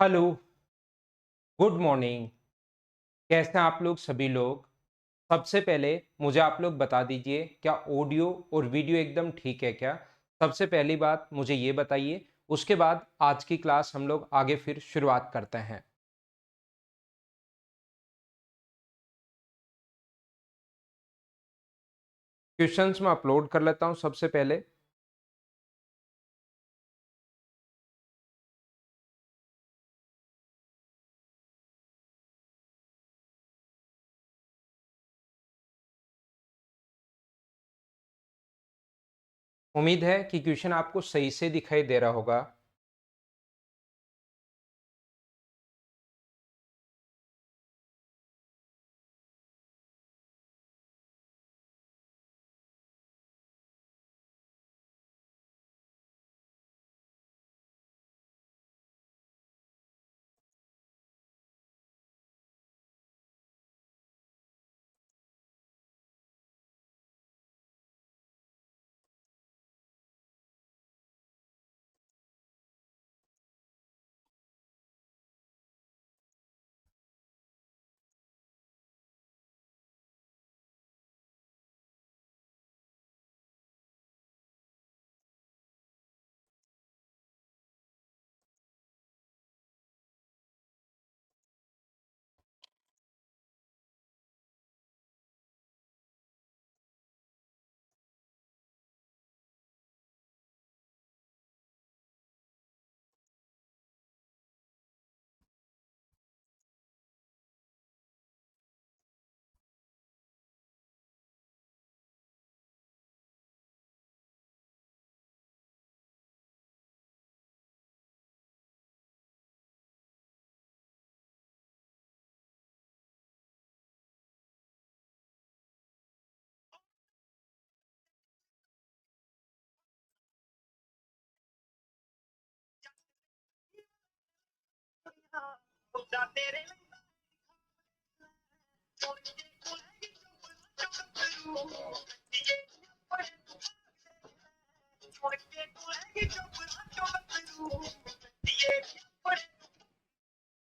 Hello, good morning. कैसे हैं आप लोग सभी लोग? सबसे पहले मुझे आप लोग बता दीजिए क्या ऑडियो और वीडियो एकदम ठीक है क्या? सबसे पहली बात मुझे ये बताइए, उसके बाद आज की क्लास हम लोग आगे फिर शुरुआत करते हैं। क्वेश्चंस मैं अपलोड कर लेता हूँ सबसे पहले। उम्मीद है कि क्वेश्चन आपको सही से दिखाई दे रहा होगा।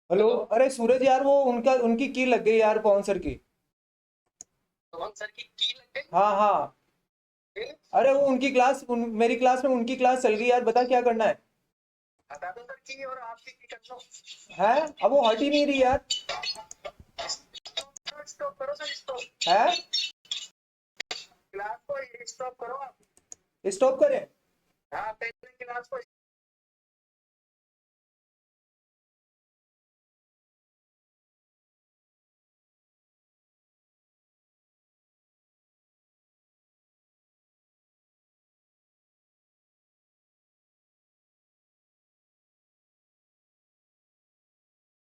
हेलो। अरे सूरज यार, वो उनका उनकी की लग गई यार, पवन सर की। कौन सर की की लग गई? हाँ हाँ। फिर अरे वो उनकी क्लास मेरी क्लास में उनकी क्लास चल गई यार, बता क्या करना है। बता दो सर की और आपकी की कर लो। है, अब वो हट ही नहीं रही यार। स्टॉप करो सर, स्टॉप। है, क्लास को स्टॉप करो आप। स्टॉप करें। हाँ, पहले क्लास को।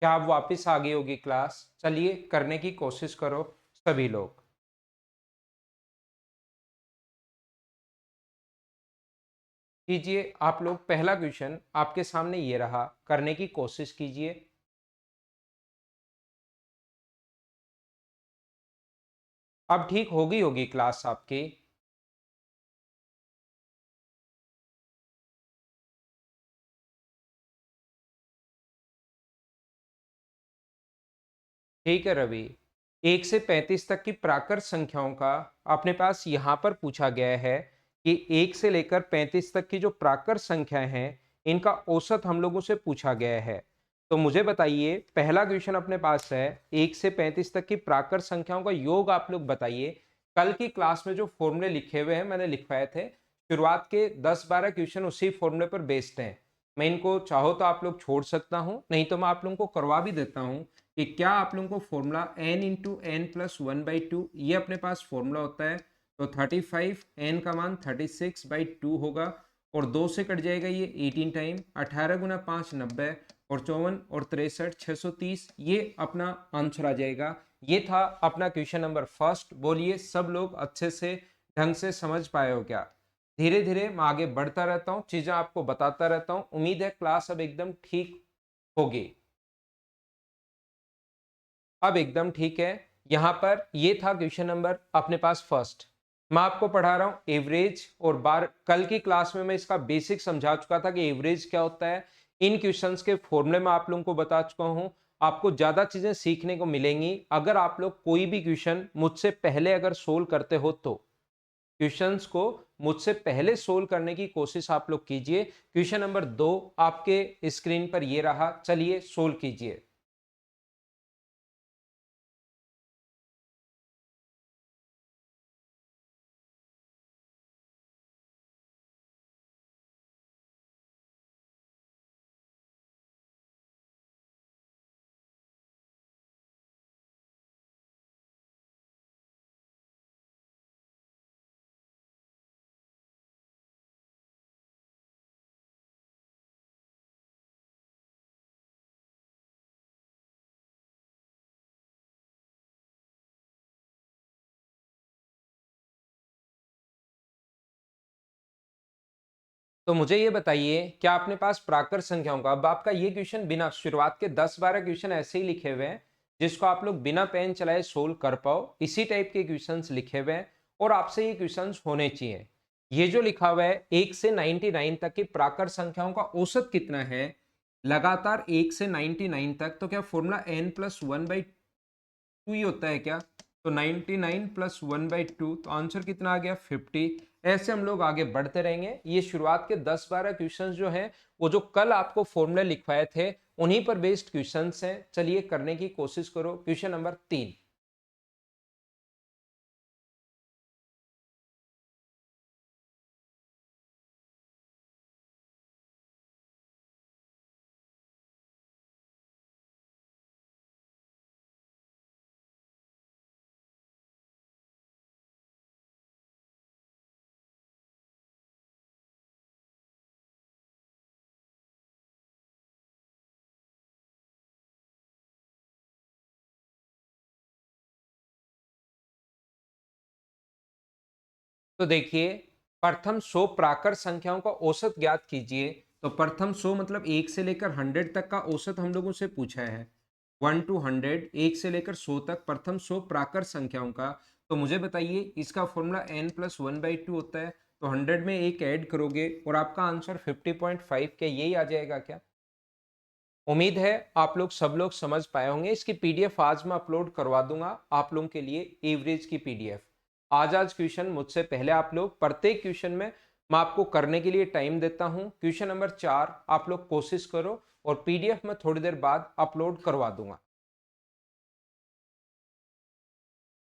क्या आप वापस आ गई होगी क्लास? चलिए करने की कोशिश करो सभी लोग। कीजिए आप लोग, पहला क्वेश्चन आपके सामने ये रहा, करने की कोशिश कीजिए। अब ठीक होगी क्लास आपकी। ठीक है रवि। 1 से 35 तक की प्राकृत संख्याओं का अपने पास यहाँ पर पूछा गया है कि 1 से लेकर 35 तक की जो प्राकृत संख्याएं हैं इनका औसत हम लोगों से पूछा गया है। तो मुझे बताइए, पहला क्वेश्चन अपने पास है 1 से 35 तक की प्राकृत संख्याओं का योग आप लोग बताइए। कल की क्लास में जो फॉर्मूले लिखे हुए हैं मैंने लिखवाए थे, शुरुआत के 10-12 क्वेश्चन उसी फॉर्मूले पर बेस्ड हैं। मैं इनको चाहो तो आप लोग छोड़ सकता हूं, नहीं तो मैं आप लोगों को करवा भी देता हूं कि क्या आप लोगों को formula n into n plus 1/2 ये अपने पास फॉर्मूला होता है। तो 35 n का मान 36/2 होगा और 2 से कट जाएगा ये 18 टाइम। 18 गुना 5 90 और 54 और 63 630 ये अपना आंसर आ जाएगा। ये था अपना क्वेश्चन नंबर फर्स्ट। बोलिए सब लोग अच्छे से ढंग से समझ पाए हो क्या? धीरे धीरे मैं आगे बढ़ता रहता हूँ, चीजें आपको बताता रहता हूँ। उम्मीद है क्लास अब एकदम ठीक होगी। अब एकदम ठीक है। यहां पर ये था क्वेश्चन नंबर अपने पास फर्स्ट। मैं आपको पढ़ा रहा हूं एवरेज और बार। कल की क्लास में मैं इसका बेसिक समझा चुका था कि एवरेज क्या होता है, इन क्वेश्चंस के फॉर्मूले में आप लोगों को बता चुका हूं। आपको ज्यादा चीजें सीखने को मिलेंगी अगर आप लोग कोई भी क्वेश्चन मुझसे पहले अगर सोल्व करते हो तो। क्वेश्चंस को मुझसे पहले सोल्व करने की कोशिश आप लोग कीजिए। क्वेश्चन नंबर 2 आपके स्क्रीन पर ये रहा, चलिए सोल्व कीजिए। तो मुझे ये बताइए, क्या अपने पास प्राकृत संख्याओं का, अब आपका ये क्वेश्चन बिना, शुरुआत के 10-12 क्वेश्चन ऐसे ही लिखे हुए हैं जिसको आप लोग बिना पेन चलाए सोल्व कर पाओ, इसी टाइप के क्वेश्चंस लिखे हुए हैं और आपसे ये क्वेश्चंस होने चाहिए। ये जो लिखा हुआ है 1 से 99 तक की प्राकृत संख्याओं का औसत कितना है, लगातार 1 से 99 तक, तो क्या फॉर्मूला n+1/2 ही होता है क्या? तो 99 + 1/2, तो आंसर कितना आ गया 50। ऐसे हम लोग आगे बढ़ते रहेंगे। ये शुरुआत के 10-12 क्वेश्चंस जो हैं वो जो कल आपको फॉर्मूले लिखवाए थे उन्हीं पर बेस्ड क्वेश्चंस हैं। चलिए करने की कोशिश करो। क्वेश्चन नंबर 3, तो देखिए, प्रथम 100 प्राकृत संख्याओं का औसत ज्ञात कीजिए। तो प्रथम 100 मतलब 1 से लेकर 100 तक का औसत हम लोगों से पूछा है। 1 to 100, 1 से लेकर 100 तक प्रथम 100 प्राकृत संख्याओं का। तो मुझे बताइए, इसका फॉर्मूला n+1/2 होता है। तो 100 में एक ऐड करोगे और आपका आंसर 50.5 के यही आ जाएगा क्या? उम्मीद है आप लोग सब लोग समझ पाए होंगे। इसकी पीडीएफ आज मैं अपलोड करवा दूंगा आप लोगों के लिए, एवरेज की पीडीएफ। आज क्वेश्चन मुझसे पहले आप लोग, प्रत्येक क्वेश्चन में मैं आपको करने के लिए टाइम देता हूं। क्वेश्चन नंबर 4 आप लोग कोशिश करो और पीडीएफ में थोड़ी देर बाद अपलोड करवा दूंगा।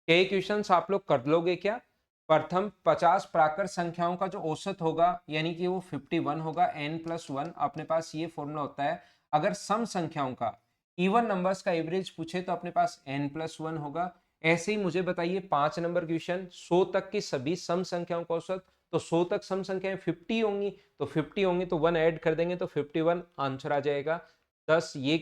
कई क्वेश्चंस आप लोग कर लोगे क्या? प्रथम 50 प्राकृत संख्याओं का जो औसत होगा यानी कि वो 51 होगा, n+1 अपने पास ये फॉर्मूला होता है। अगर सम संख्याओं का, इवन नंबर्स का एवरेज पूछे तो अपने पास n+1 होगा। ऐसे ही मुझे बताइए 5 नंबर क्वेश्चन, 100 तक की सभी सम संख्याओं का औसत, तो 100 तक सम संख्याएं 50 होंगी, तो 50 होंगी तो 1 ऐड कर देंगे तो 51 आंसर आ जाएगा। 10 ये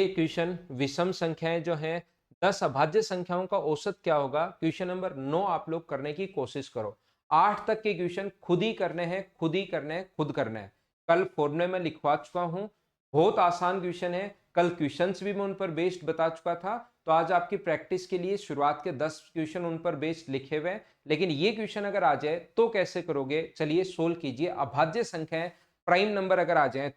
क्वेश्चन विषम संख्याएं जो हैं, 10 अभाज्य संख्याओं का औसत क्या होगा? क्वेश्चन नंबर 9 आप लोग करने की कोशिश करो। 8 तक के क्वेश्चन खुद ही करने हैं, खुद ही करने हैं, खुद करने हैं। कल फॉर्मूले में लिखवा चुका हूं, बहुत आसान क्वेश्चन है। कल क्वेश्चंस भी मैं उन पर बेस्ड बता चुका था। तो आज आपकी प्रैक्टिस के लिए शुरुआत के 10 क्वेश्चन उन पर बेस्ड लिखे हुए हैं, लेकिन ये क्वेश्चन अगर आ जाए तो कैसे करोगे? चलिए सोल्व कीजिए। अभाज्य संख्याएं प्राइम नंबर अगर आ जाए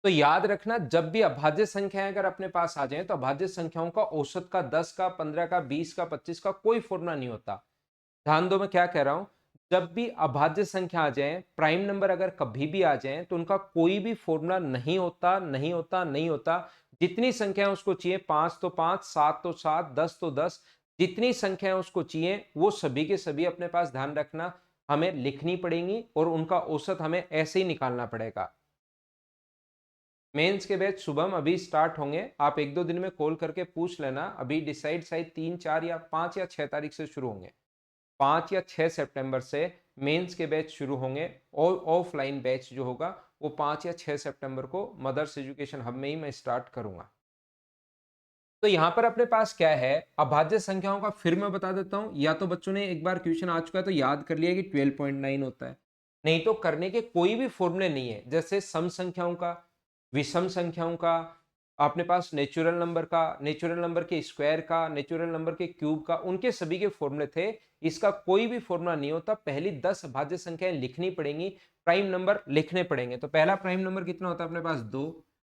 तो याद रखना, जब भी अभाज्य संख्याएं अगर अपने पास आ जाएं तो अभाज्य संख्याओं का औसत का 10 का, 15 का, 20 का, 25 का कोई फॉर्मूला नहीं होता। ध्यान दो मैं क्या कह रहा हूं। जब भी अभाज्य संख्या आ जाए, प्राइम नंबर अगर कभी भी आ जाए तो उनका कोई भी फॉर्मूला नहीं होता, नहीं होता, नहीं होता। जितनी संख्या उसको चाहिए, 5 तो 5, 7 तो 7, 10 तो 10, जितनी संख्या उसको चाहिए वो सभी के सभी अपने पास, ध्यान रखना, हमें लिखनी पड़ेंगी और उनका औसत हमें ऐसे ही निकालना पड़ेगा। मेंस के बैच सुबह में अभी स्टार्ट होंगे, आप 1-2 दिन में कॉल करके पूछ लेना। अभी डिसाइड शायद 3, 4 या 5 या 6 तारीख से शुरू होंगे। 5 या 6 सितंबर से मेंस के बैच शुरू होंगे और ऑफलाइन बैच जो होगा वो 5 या 6 सितंबर को मदर्स एजुकेशन हब में ही मैं स्टार्ट करूंगा। तो यहाँ पर अपने पास क्या है, अभाज्य संख्याओं का फिर मैं बता देता हूँ। या तो बच्चों ने एक बार क्वेश्चन आ चुका है तो याद कर लिया कि 12.9 होता है, नहीं तो करने के कोई भी फॉर्मूले नहीं है। जैसे सम संख्याओं का विषम संख्याओं का, अपने पास नेचुरल नंबर का, नेचुरल नंबर के स्क्वायर का, नेचुरल नंबर के क्यूब का, उनके सभी के फॉर्मूले थे। इसका कोई भी फॉर्मूला नहीं होता, पहली 10 भाज्य संख्याएं लिखनी पड़ेंगी, प्राइम नंबर लिखने पड़ेंगे। तो पहला प्राइम नंबर कितना होता है अपने पास 2,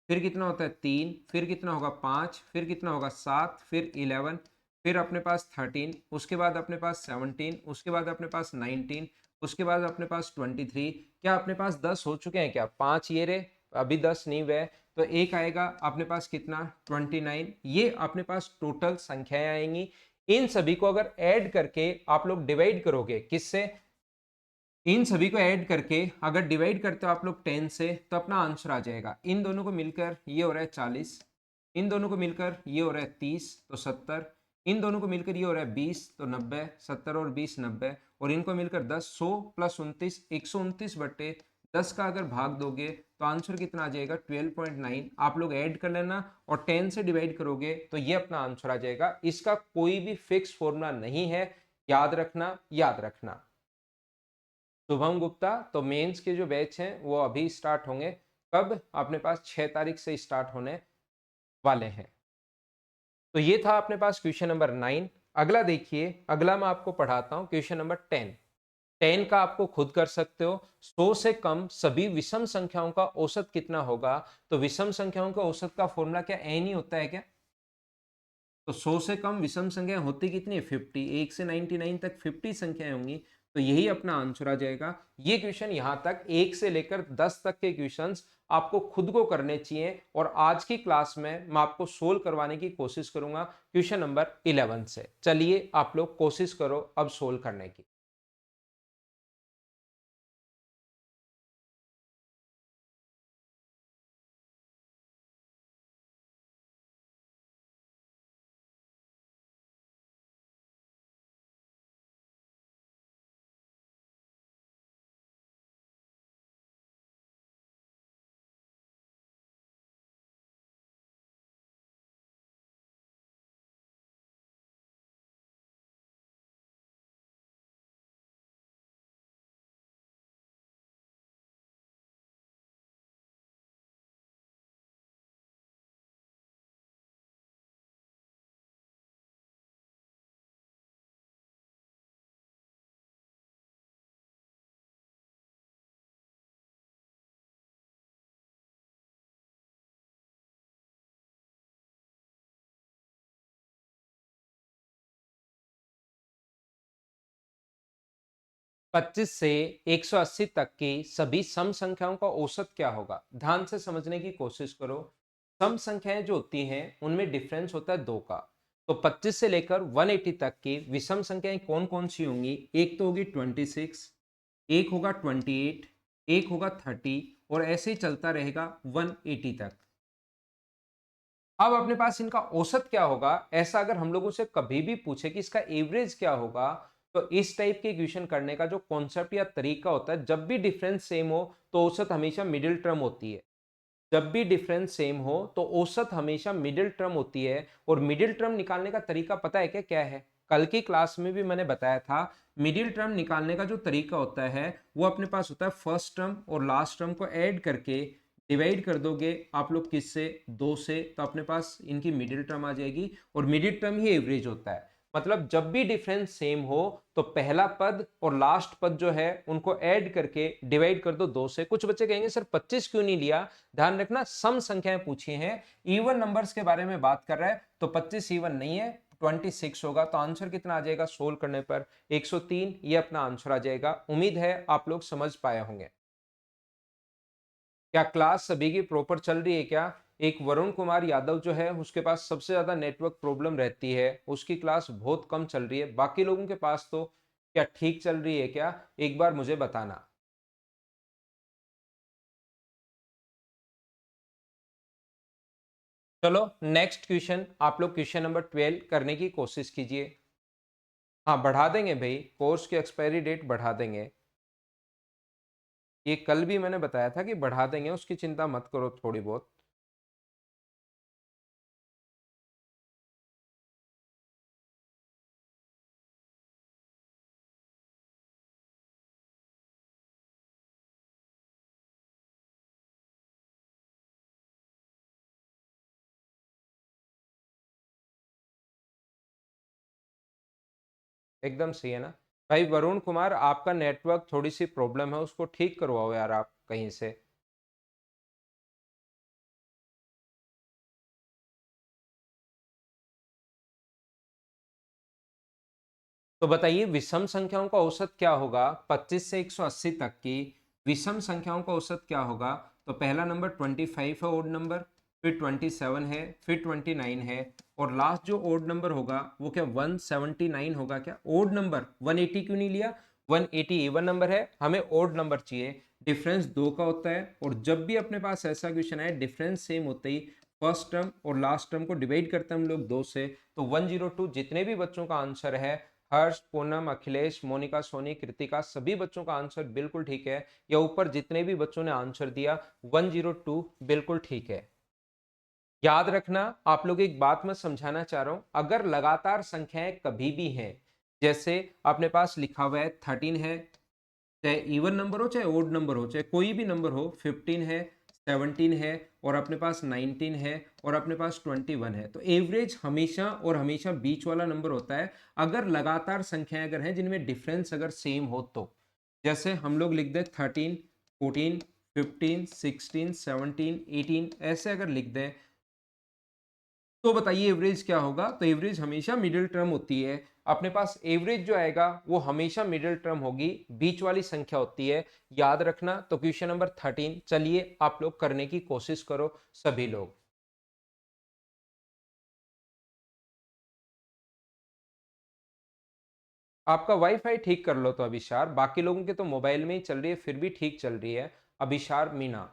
फिर कितना होता है 3, फिर कितना होगा 5, फिर कितना होगा 7, फिर 11, फिर अपने पास 13, उसके बाद अपने पास 17, उसके बाद अपने पास 19, उसके बाद अपने पास 23। क्या अपने पास 10 हो चुके हैं क्या? 5 ये रहे, अभी 10 नहीं हुए। तो एक आएगा अपने पास कितना 29। ये अपने पास टोटल संख्याएं आएंगी। इन सभी को अगर ऐड करके आप लोग डिवाइड करोगे, किससे? इन सभी को ऐड करके अगर डिवाइड करते हो आप लोग 10 से, तो अपना आंसर आ जाएगा। इन दोनों को मिलकर ये हो रहा है 40, इन दोनों को मिलकर ये हो रहा है 30, तो 70, इन दोनों को मिलकर ये हो रहा है 20, तो 90, 70 और 20 90, और इनको मिलकर 10, 100 प्लस 29, 129 बट्टे 10 का अगर भाग दोगे तो आंसर कितना आ जाएगा 12.9। आप लोग ऐड कर लेना और 10 से डिवाइड करोगे तो ये अपना आंसर आ जाएगा। इसका कोई भी फिक्स फॉर्मूला नहीं है, याद रखना, याद रखना। शुभम गुप्ता, तो मेंस के जो बैच हैं वो अभी स्टार्ट होंगे। कब? अपने पास 6 तारीख से स्टार्ट होने वाले हैं। तो ये था अपने पास क्वेश्चन नंबर 9। अगला देखिए, अगला मैं आपको पढ़ाता हूं क्वेश्चन नंबर 10। 10 का आपको खुद कर सकते हो। 100 से कम सभी विषम संख्याओं का औसत कितना होगा? तो विषम संख्याओं का औसत का फॉर्मूला क्या एन ही होता है क्या? तो 100 से कम विषम संख्याएं होती कितनी है 50, 1 से 99 तक 50 संख्याएं होंगी, तो यही अपना आंसर आ जाएगा। ये क्वेश्चन यहां तक 1 से लेकर 10 तक के क्वेश्चंस आपको खुद को करने चाहिए, और आज की क्लास में मैं आपको सोल्व करवाने की कोशिश करूंगा क्वेश्चन नंबर 11 से। चलिए आप लोग कोशिश करो अब सोल्व करने की। पच्चीस से 180 तक की सभी सम संख्याओं का औसत क्या होगा? ध्यान से समझने की कोशिश करो। सम संख्याएं जो होती हैं उनमें डिफरेंस होता है 2 का। तो 25 से लेकर 180 तक की विषम संख्याएं कौन कौन सी होंगी? एक तो होगी 26, एक होगा 28, एक होगा 30, और ऐसे ही चलता रहेगा 180 तक। अब अपने पास इनका औसत क्या होगा, ऐसा अगर हम लोगों से कभी भी पूछे कि इसका एवरेज क्या होगा, तो इस टाइप के इक्वेशन करने का जो कॉन्सेप्ट या तरीका होता है, जब भी डिफरेंस सेम हो तो औसत हमेशा मिडिल टर्म होती है। जब भी डिफरेंस सेम हो तो औसत हमेशा मिडिल टर्म होती है। और मिडिल टर्म निकालने का तरीका पता है क्या क्या है? कल की क्लास में भी मैंने बताया था। मिडिल टर्म निकालने का जो तरीका होता है वो अपने पास होता है फर्स्ट टर्म और लास्ट टर्म को ऐड करके डिवाइड कर दोगे आप लोग किससे? 2 से, तो अपने पास इनकी मिडिल टर्म आ जाएगी, और मिडिल टर्म ही एवरेज होता है। मतलब जब भी डिफरेंस सेम हो तो पहला पद और लास्ट पद जो है उनको ऐड करके डिवाइड कर दो 2 से। कुछ बच्चे कहेंगे सर 25 क्यों नहीं लिया? ध्यान रखना, सम संख्याएं पूछी हैं, इवन नंबर्स के बारे में बात कर रहा है, तो 25 इवन नहीं है, 26 होगा। तो आंसर कितना आ जाएगा सोल्व करने पर? 103। ये अपना आंसर आ जाएगा। उम्मीद है आप लोग समझ पाए होंगे। क्या क्लास सभी की प्रॉपर चल रही है क्या? एक वरुण कुमार यादव जो है उसके पास सबसे ज्यादा नेटवर्क प्रॉब्लम रहती है, उसकी क्लास बहुत कम चल रही है। बाकी लोगों के पास तो क्या ठीक चल रही है क्या? एक बार मुझे बताना। चलो नेक्स्ट क्वेश्चन, आप लोग क्वेश्चन नंबर 12 करने की कोशिश कीजिए। हाँ बढ़ा देंगे भाई, कोर्स की एक्सपायरी डेट बढ़ा देंगे। ये कल भी मैंने बताया था कि बढ़ा देंगे, उसकी चिंता मत करो थोड़ी बहुत। एकदम सही है ना। भाई वरुण कुमार, आपका नेटवर्क थोड़ी सी प्रॉब्लम है, उसको ठीक करवाओ यार आप कहीं से। तो बताइए विषम संख्याओं का औसत क्या होगा 25 से 180 तक की विषम संख्याओं का औसत क्या होगा। तो पहला नंबर 25 है ओड नंबर, फिर 27 है, फिर 29 है, और लास्ट जो ओड नंबर होगा वो क्या 179 होगा। क्या ओड नंबर 180 क्यों नहीं लिया, 180 इवन नंबर है, हमें ओड नंबर चाहिए। डिफरेंस दो का होता है, और जब भी अपने पास ऐसा क्वेश्चन है डिफरेंस सेम होते ही फर्स्ट टर्म और लास्ट टर्म को डिवाइड करते हैं हम लोग दो से, तो 102। जितने भी बच्चों का आंसर है, हर्ष, पूनम, अखिलेश, मोनिका, सोनी, कृतिका, सभी बच्चों का आंसर बिल्कुल ठीक है। या ऊपर जितने भी बच्चों ने आंसर दिया 102 बिल्कुल ठीक है। याद रखना, आप लोग एक बात मैं समझाना चाह रहा हूं, अगर लगातार संख्याएं कभी भी हैं, जैसे अपने पास लिखा हुआ है 13 है, चाहे इवन नंबर हो चाहे ओड नंबर हो चाहे कोई भी नंबर हो, 15 है, 17 है, और अपने पास 19 है, और अपने पास 21 है, तो एवरेज हमेशा और हमेशा बीच वाला नंबर होता है अगर लगातार संख्याएं अगर हैं जिनमें डिफरेंस अगर सेम हो तो। जैसे हम लोग लिख दें 13, 14, 15, 16, 17, 18, ऐसे अगर लिख दें, तो बताइए एवरेज क्या होगा। तो एवरेज हमेशा मिडिल टर्म होती है, अपने पास एवरेज जो आएगा वो हमेशा मिडिल टर्म होगी, बीच वाली संख्या होती है। याद रखना। तो क्वेश्चन नंबर 13 चलिए आप लोग करने की कोशिश करो सभी लोग। आपका वाईफाई ठीक कर लो तो अभिशार, बाकी लोगों के तो मोबाइल में ही चल रही है फिर भी ठीक चल रही है। अभिशार मीना,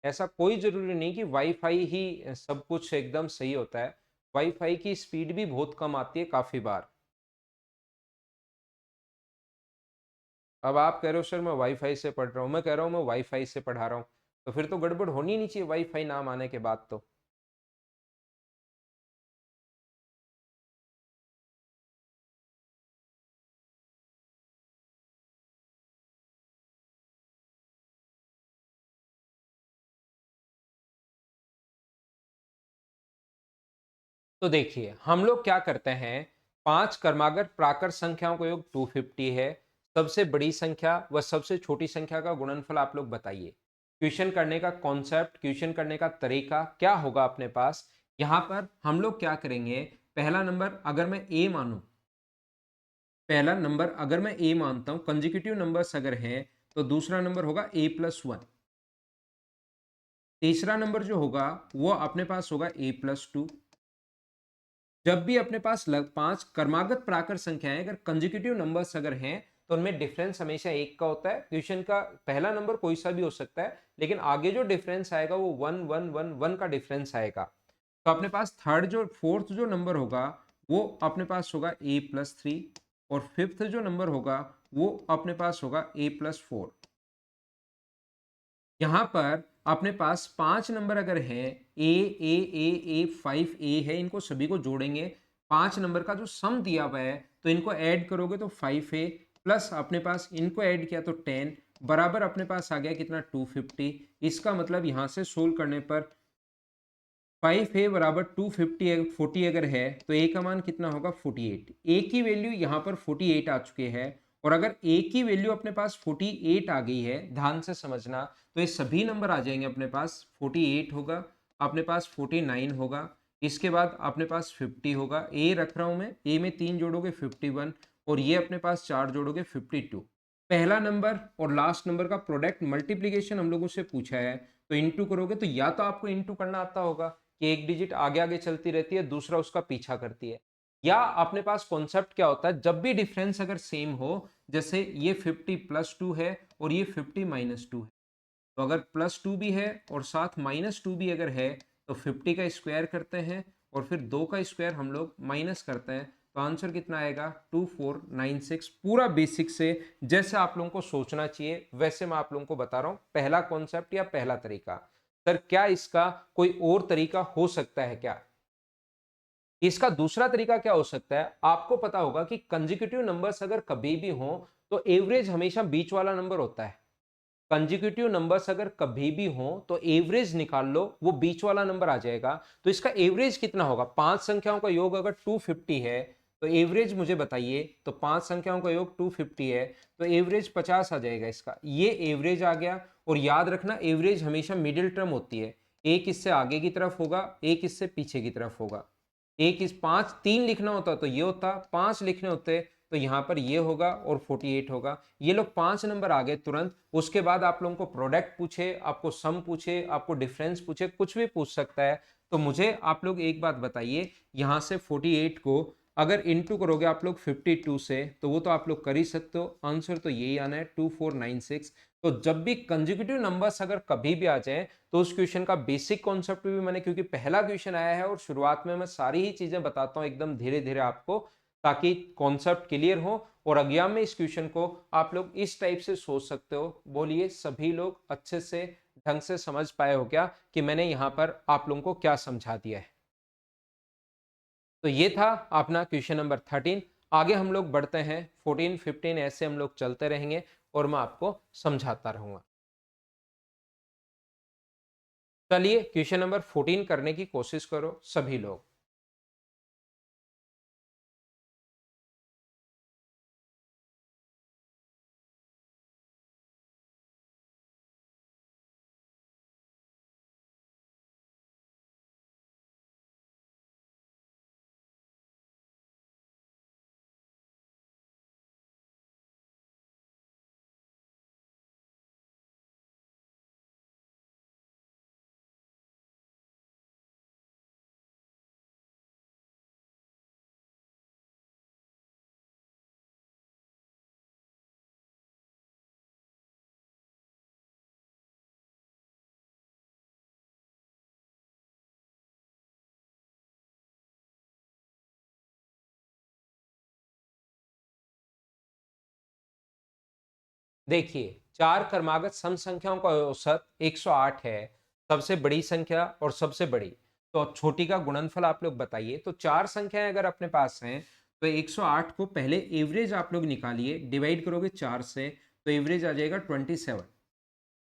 ऐसा कोई जरूरी नहीं कि वाईफाई ही सब कुछ एकदम सही होता है, वाईफाई की स्पीड भी बहुत कम आती है काफी बार। अब आप कह रहे हो सर मैं वाईफाई से पढ़ रहा हूँ, मैं कह रहा हूँ मैं वाईफाई से पढ़ा रहा हूँ, तो फिर तो गड़बड़ होनी नहीं चाहिए वाईफाई नाम आने के बाद तो। तो देखिए हम लोग क्या करते हैं, पांच क्रमागत प्राकृत संख्याओं का योग 250 है, सबसे बड़ी संख्या व सबसे छोटी संख्या का गुणनफल आप लोग बताइए। क्वेश्चन करने का कॉन्सेप्ट, क्वेश्चन करने का तरीका क्या होगा अपने पास। यहां पर हम लोग क्या करेंगे, पहला नंबर अगर मैं ए मानूं, पहला नंबर अगर मैं ए मानता हूं, कंजिक्यूटिव नंबर्स अगर हैं तो दूसरा नंबर होगा a+1, तीसरा नंबर जो होगा वो अपने पास होगा a+2। जब भी अपने पास पांच क्रमागत प्राकृत संख्याएं अगर कंजिक्यूटिव नंबर्स अगर हैं तो उनमें डिफरेंस हमेशा एक का होता है। क्वेश्चन का पहला नंबर कोई सा भी हो सकता है, लेकिन आगे जो डिफरेंस आएगा वो 1 1 1 1 का डिफरेंस आएगा। तो अपने पास थर्ड जो फोर्थ जो नंबर होगा वो अपने पास होगा a+3, और फिफ्थ जो नंबर होगा वो अपने पास होगा a+4। यहाँ पर अपने पास पांच नंबर अगर हैं, A 5 A है, इनको सभी को जोड़ेंगे, पांच नंबर का जो सम दिया हुआ है तो इनको ऐड करोगे तो 5A, प्लस अपने पास इनको ऐड किया तो 10, बराबर अपने पास आ गया कितना 250। इसका मतलब यहां से सोल्व करने पर 5A बराबर 250 40 अगर है तो ए का मान कितना होगा 48। ए की वैल्यू यहाँ पर 48 आ चुके हैं, और अगर ए की वैल्यू अपने पास 48 आ गई है, ध्यान से समझना, तो ये सभी नंबर आ जाएंगे अपने पास। 48 होगा, अपने पास 49 होगा, इसके बाद अपने पास 50 होगा, ए रख रहा हूं मैं, ए में 3 जोड़ोगे 51, और ये अपने पास 4 जोड़ोगे 52। पहला नंबर और लास्ट नंबर का प्रोडक्ट मल्टीप्लीकेशन हम लोगों से पूछा है, तो इंटू करोगे तो या तो आपको इंटू करना आता होगा कि एक डिजिट आगे आगे चलती रहती है, दूसरा उसका पीछा करती है, या अपने पास कॉन्सेप्ट क्या होता है, जब भी डिफरेंस अगर सेम हो, जैसे ये 50+2 है और ये 50-2 है, तो अगर +2 भी है और साथ -2 भी अगर है तो 50 का स्क्वायर करते हैं और फिर 2 का स्क्वायर हम लोग माइनस करते हैं, तो आंसर कितना आएगा 2496। पूरा बेसिक से जैसे आप लोगों को सोचना चाहिए वैसे मैं आप लोगों को बता रहा हूं, पहला कॉन्सेप्ट या पहला तरीका। सर क्या इसका कोई और तरीका हो सकता है क्या। इसका दूसरा तरीका क्या हो सकता है, आपको पता होगा कि कंजिक्यूटिव नंबर्स अगर कभी भी हो तो एवरेज हमेशा बीच वाला नंबर होता है। कंजिक्यूटिव नंबर्स अगर कभी भी हो तो एवरेज निकाल लो, वो बीच वाला नंबर आ जाएगा। तो इसका एवरेज कितना होगा? 5 संख्याओं का योग अगर 250 है तो एवरेज मुझे बताइए। तो 5 संख्याओं का योग 250 है तो एवरेज 50 आ जाएगा इसका। ये एवरेज आ गया। और याद रखना एवरेज हमेशा मिडिल टर्म होती है, एक इससे आगे की तरफ होगा, एक इससे पीछे की तरफ होगा। एक इस 5 3 लिखना होता तो ये होता, 5 लिखने होते तो यहाँ पर ये होगा और 48 होगा। ये लोग 5 नंबर आ गए तुरंत। उसके बाद आप लोगों को प्रोडक्ट पूछे, आपको सम पूछे, आपको डिफरेंस पूछे, कुछ भी पूछ सकता है। तो मुझे आप लोग एक बात बताइए, यहाँ से 48 को अगर इंटू करोगे आप लोग 52 से तो वो तो आप लोग कर ही सकते हो। आंसर तो यही आना है 2496। तो जब भी कंजिक्यूटिव नंबर्स अगर कभी भी आ जाए तो उस क्वेश्चन का बेसिक कॉन्सेप्ट भी मैंने, क्योंकि पहला क्वेश्चन आया है और शुरुआत में मैं सारी ही चीजें बताता हूँ एकदम धीरे धीरे आपको, ताकि कॉन्सेप्ट क्लियर हो। और एग्जाम में इस क्वेश्चन को आप लोग इस टाइप से सोच सकते हो। बोलिए सभी लोग अच्छे से ढंग से समझ पाए हो क्या कि मैंने यहाँ पर आप लोगों को क्या समझा दिया है? तो ये था अपना क्वेश्चन नंबर 13। आगे हम लोग बढ़ते हैं 14 15, ऐसे हम लोग चलते रहेंगे और मैं आपको समझाता रहूंगा। चलिए क्वेश्चन नंबर 14 करने की कोशिश करो सभी लोग। देखिए, चार क्रमागत सम संख्याओं का औसत 108 है, सबसे बड़ी संख्या और सबसे बड़ी। तो छोटी का गुणनफल आप लोग बताइए। तो चार संख्याएं अगर अपने पास हैं तो 108 को पहले एवरेज आप लोग निकालिए, डिवाइड करोगे 4 से तो एवरेज आ जाएगा 27।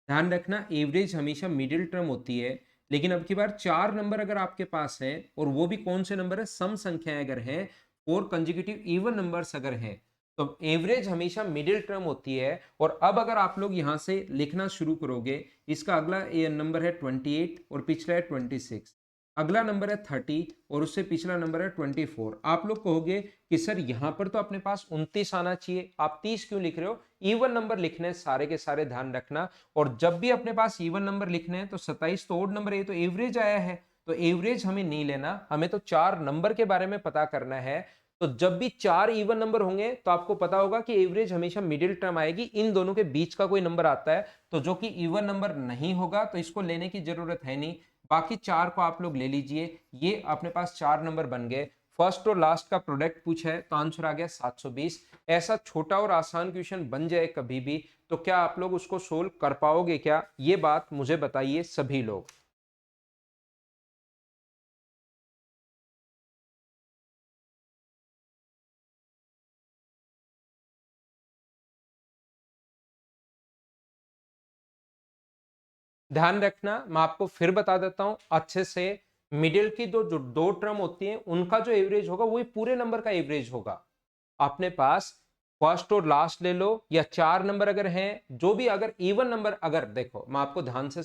ध्यान रखना एवरेज हमेशा मिडिल टर्म होती है। लेकिन अब की बार चार नंबर अगर आपके पास है और वो भी कौन से नंबर है? सम संख्याएं अगर हैं, फोर कंजिक्यूटिव इवन नंबर्स अगर हैं, तो एवरेज हमेशा मिडिल टर्म होती है। और अब अगर आप लोग यहां से लिखना शुरू करोगे, इसका अगला नंबर है 28 और पिछला है 26, अगला नंबर है 30 और उससे पिछला नंबर है 24। आप लोग कहोगे कि सर यहां पर तो अपने पास 29 आना चाहिए, आप 30 क्यों लिख रहे हो? इवन नंबर लिखने हैं सारे के सारे, ध्यान रखना। और जब भी अपने पास इवन नंबर लिखने हैं तो 27 तो ओड नंबर है, तो एवरेज आया है। तो एवरेज हमें नहीं लेना, हमें तो चार नंबर के बारे में पता करना है। तो जब भी चार इवन नंबर होंगे तो आपको पता होगा कि एवरेज हमेशा मिडिल टर्म आएगी। इन दोनों के बीच का कोई नंबर आता है तो जो कि इवन नंबर नहीं होगा तो इसको लेने की जरूरत है नहीं। बाकी चार को आप लोग ले लीजिए। ये अपने पास चार नंबर बन गए। फर्स्ट और लास्ट का प्रोडक्ट पूछा है तो आंसर आ गया 720। ऐसा छोटा और आसान क्वेश्चन बन जाए कभी भी तो क्या आप लोग उसको सोल्व कर पाओगे क्या? ये बात मुझे बताइए सभी लोग। ध्यान रखना, मैं आपको फिर बता देता हूं अच्छे से। मिडिल की जो दो टर्म होती हैं उनका जो एवरेज होगा वही पूरे नंबर का एवरेज होगा। अपने पास फर्स्ट और लास्ट ले लो या चार नंबर अगर हैं, जो भी अगर इवन नंबर, अगर देखो मैं आपको ध्यान से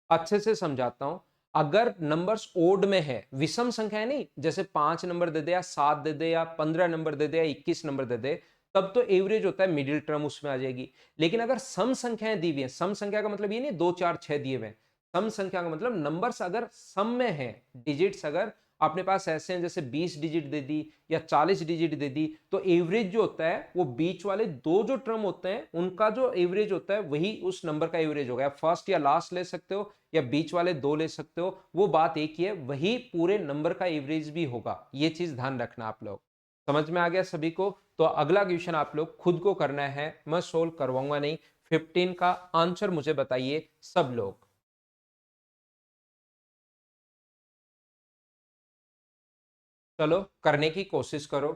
अच्छे से समझाता हूं। अगर नंबर्स ओड में है, विषम संख्या है नहीं, जैसे 5 नंबर दे दे या 7 दे दे या 15 नंबर दे दे या 21 नंबर दे दे, तब तो एवरेज होता है मिडिल टर्म उसमें आ जाएगी। लेकिन अगर सम संख्याएं दी हुई है, सम संख्या का मतलब ये नहीं 2 4 6 दिए हुए हैं। सम संख्या का मतलब नंबर्स अगर सम में है, डिजिट्स अगर अपने पास ऐसे हैं जैसे 20 डिजिट दे दी या 40 डिजिट दे दी, तो एवरेज जो होता है वो बीच वाले दो जो टर्म होते हैं उनका जो एवरेज होता है वही उस नंबर का एवरेज होगा। फर्स्ट या लास्ट ले सकते हो या बीच वाले दो ले सकते हो, वो बात एक ही है, वही पूरे नंबर का एवरेज भी होगा। ये चीज ध्यान रखना आप लोग। समझ में आ गया सभी को? तो अगला क्वेश्चन आप लोग खुद को करना है, मैं सोल्व करवाऊंगा नहीं। 15 का आंसर मुझे बताइए सब लोग। चलो करने की कोशिश करो।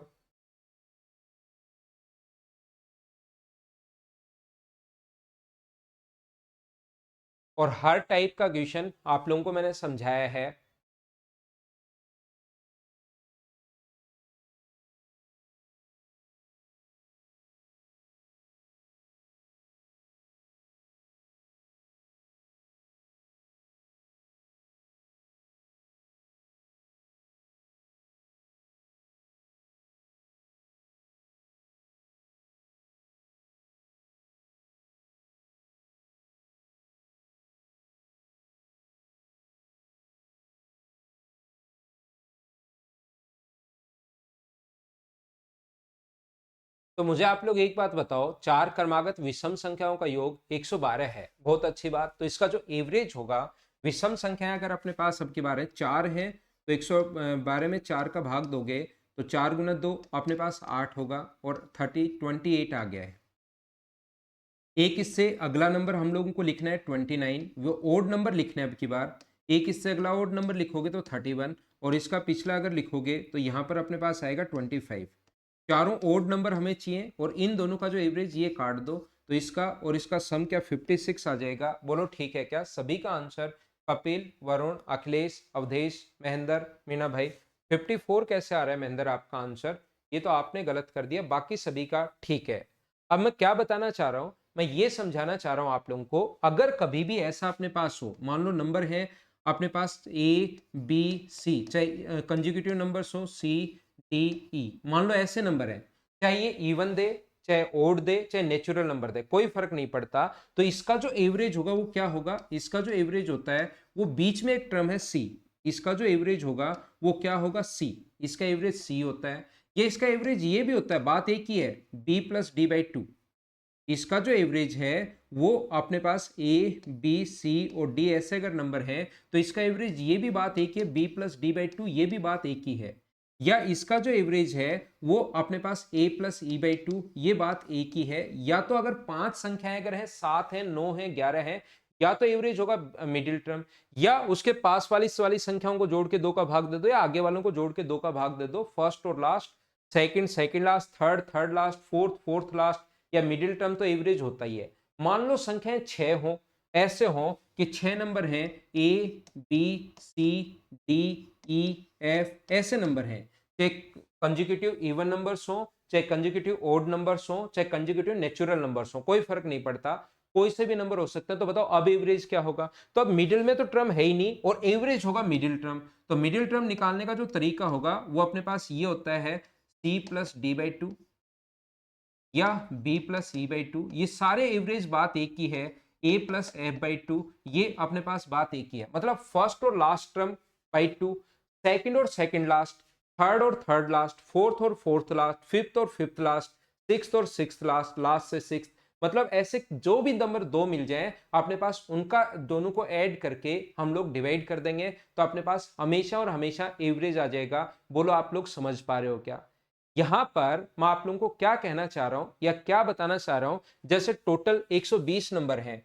और हर टाइप का क्वेश्चन आप लोगों को मैंने समझाया है। तो मुझे आप लोग एक बात बताओ, चार क्रमागत विषम संख्याओं का योग 112 है, बहुत अच्छी बात। तो इसका जो एवरेज होगा, विषम संख्याएं अगर अपने पास सबके बारे चार है तो 112 में चार का भाग दोगे तो 4 × 2 अपने पास 8 होगा और 28 आ गया है। एक इससे अगला नंबर हम लोगों को लिखना है 29, वो ओड नंबर लिखना है अब की बार। एक इससे अगला ओड नंबर लिखोगे तो 31 और इसका पिछला अगर लिखोगे तो यहाँ पर अपने पास आएगा 25। चारों ओड नंबर हमें चाहिए और इन दोनों का जो एवरेज ये काट दो तो इसका और इसका सम क्या 56 आ जाएगा। बोलो ठीक है क्या? सभी का आंसर कपिल, वरुण, अखिलेश, अवधेश, महेंद्र, मीना भाई 54 कैसे आ रहा है महेंद्र आपका आंसर? ये तो आपने गलत कर दिया, बाकी सभी का ठीक है। अब मैं क्या बताना चाह रहा हूं, मैं ये समझाना चाह रहा हूं आप लोगों को, अगर कभी भी ऐसा अपने पास हो, मान लो नंबर है अपने पास ए बी सी, चाहे कंजिक्यूटिव नंबर्स हो सी डी ई, मान लो ऐसे नंबर है, चाहे ये इवन दे चाहे ओड दे चाहे नेचुरल नंबर दे, कोई फर्क नहीं पड़ता। तो इसका जो एवरेज होगा वो क्या होगा? इसका जो एवरेज होता है वो बीच में एक टर्म है सी, इसका जो एवरेज होगा वो क्या होगा? सी। इसका एवरेज सी होता है। ये इसका एवरेज ये भी होता है, बात एक ही है, B plus D by two. इसका जो एवरेज है वो अपने पास ए बी सी और डी ऐसे अगर नंबर है तो इसका एवरेज ये भी बात एक ही है, B plus D by two, ये भी बात एक ही है। या इसका जो एवरेज है वो अपने पास ए प्लस ई बाई टू, ये बात एक ही है। या तो अगर पांच संख्याएं अगर है, 7 है 9 है 11 है, या तो एवरेज होगा मिडिल टर्म, या उसके पास वाली संख्याओं को जोड़ के 2 का भाग दे दो, या आगे वालों को जोड़ के 2 का भाग दे दो, फर्स्ट और last, second second last, third third last, fourth fourth last, या मिडिल टर्म तो एवरेज होता ही है। मान लो संख्याएं 6 हो, ऐसे हो कि 6 नंबर हैं, A B C D E F, ऐसे नंबर हैं, चाहे कंजिक्यूटिव इवन नंबर्स हो चाहे कंजिक्यूटिव ओड नंबर्स हो चाहे कंजिक्यूटिव नेचुरल नंबर्स हो, कोई फर्क नहीं पड़ता, कोई से भी नंबर हो सकते हैं। तो बताओ अब एवरेज क्या होगा? तो अब मिडिल में तो टर्म है ही नहीं और एवरेज होगा मिडिल टर्म। तो मिडिल टर्म निकालने का जो तरीका होगा वो अपने पास ये होता है, c plus D by two या b plus e by two, ये सारे एवरेज बात एक ही है, a plus f by two, ये अपने पास बात एक ही है। मतलब फर्स्ट और last term by two, second और सेकंड लास्ट, थर्ड और थर्ड लास्ट, फोर्थ और फोर्थ लास्ट, फिफ्थ और फिफ्थ लास्ट, सिक्स्थ और सिक्स्थ लास्ट, लास्ट से सिक्स्थ, मतलब ऐसे जो भी नंबर दो मिल जाए अपने पास, उनका दोनों को ऐड करके हम लोग डिवाइड कर देंगे तो अपने पास हमेशा और हमेशा एवरेज आ जाएगा। बोलो आप लोग समझ पा रहे हो क्या? यहां पर मैं आप लोगों को क्या कहना चाह रहा हूं या क्या बताना चाह रहा हूं, जैसे टोटल 120 नंबर हैं,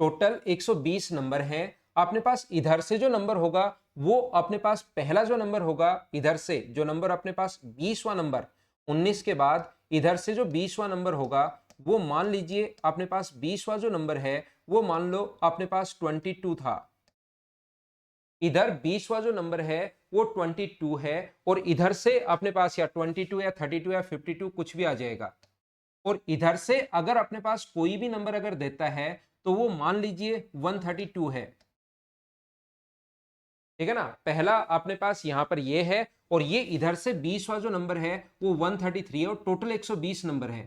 टोटल 120 नंबर हैं, अपने पास इधर से जो नंबर होगा वो अपने पास पहला जो नंबर होगा, इधर से जो नंबर अपने पास 20वां नंबर, 19 के बाद इधर से जो 20वां नंबर होगा वो मान लीजिए अपने पास 20वां जो नंबर है वो मान लो अपने पास 22 था। इधर 20वां जो नंबर है वो 22 है और इधर से अपने पास या 22 या 32 या 52 कुछ भी आ जाएगा। और इधर से अगर अपने पास कोई भी नंबर अगर देता है तो वो मान लीजिए 132 है, ठीक है ना? पहला अपने पास यहां पर ये है और ये इधर से 20वां जो नंबर है वो 133 है और टोटल 120 नंबर है।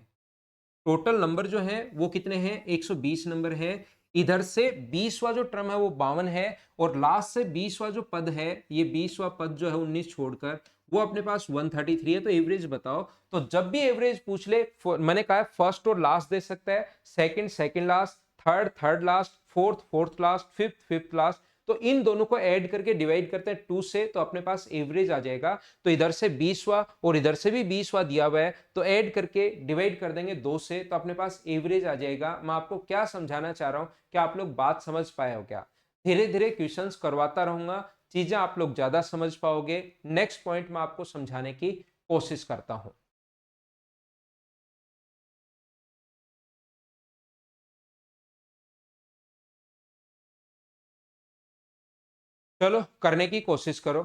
टोटल नंबर जो है वो कितने हैं? 120 नंबर है। इधर से 20वां जो टर्म है वो 52 है और लास्ट से 20वां जो पद है, ये 20वां पद जो है 19 छोड़कर वो अपने पास 133 है। तो एवरेज बताओ। तो जब भी एवरेज पूछ ले, मैंने कहा फर्स्ट और लास्ट दे सकता है, second second last, third third last, fourth fourth last, fifth fifth last, तो इन दोनों को ऐड करके डिवाइड करते हैं 2 से तो अपने पास एवरेज आ जाएगा। तो इधर से 20वां और इधर से भी 20वां दिया हुआ है तो ऐड करके डिवाइड कर देंगे 2 से तो अपने पास एवरेज आ जाएगा। मैं आपको क्या समझाना चाह रहा हूं, क्या आप लोग बात समझ पाए हो क्या? धीरे धीरे क्वेश्चंस करवाता रहूंगा, चीजें आप लोग ज्यादा समझ पाओगे। नेक्स्ट पॉइंट में आपको समझाने की कोशिश करता हूं। चलो करने की कोशिश करो।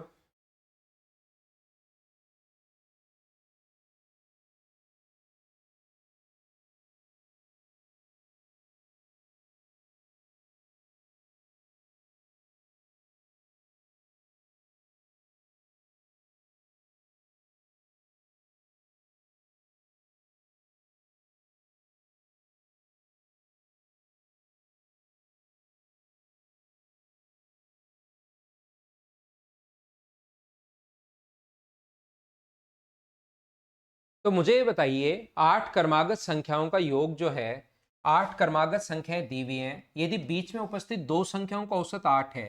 तो मुझे ये बताइए, 8 क्रमागत संख्याओं का योग जो है, 8 क्रमागत संख्याएं दी हुई हैं, यदि बीच में उपस्थित दो संख्याओं का औसत 8 है,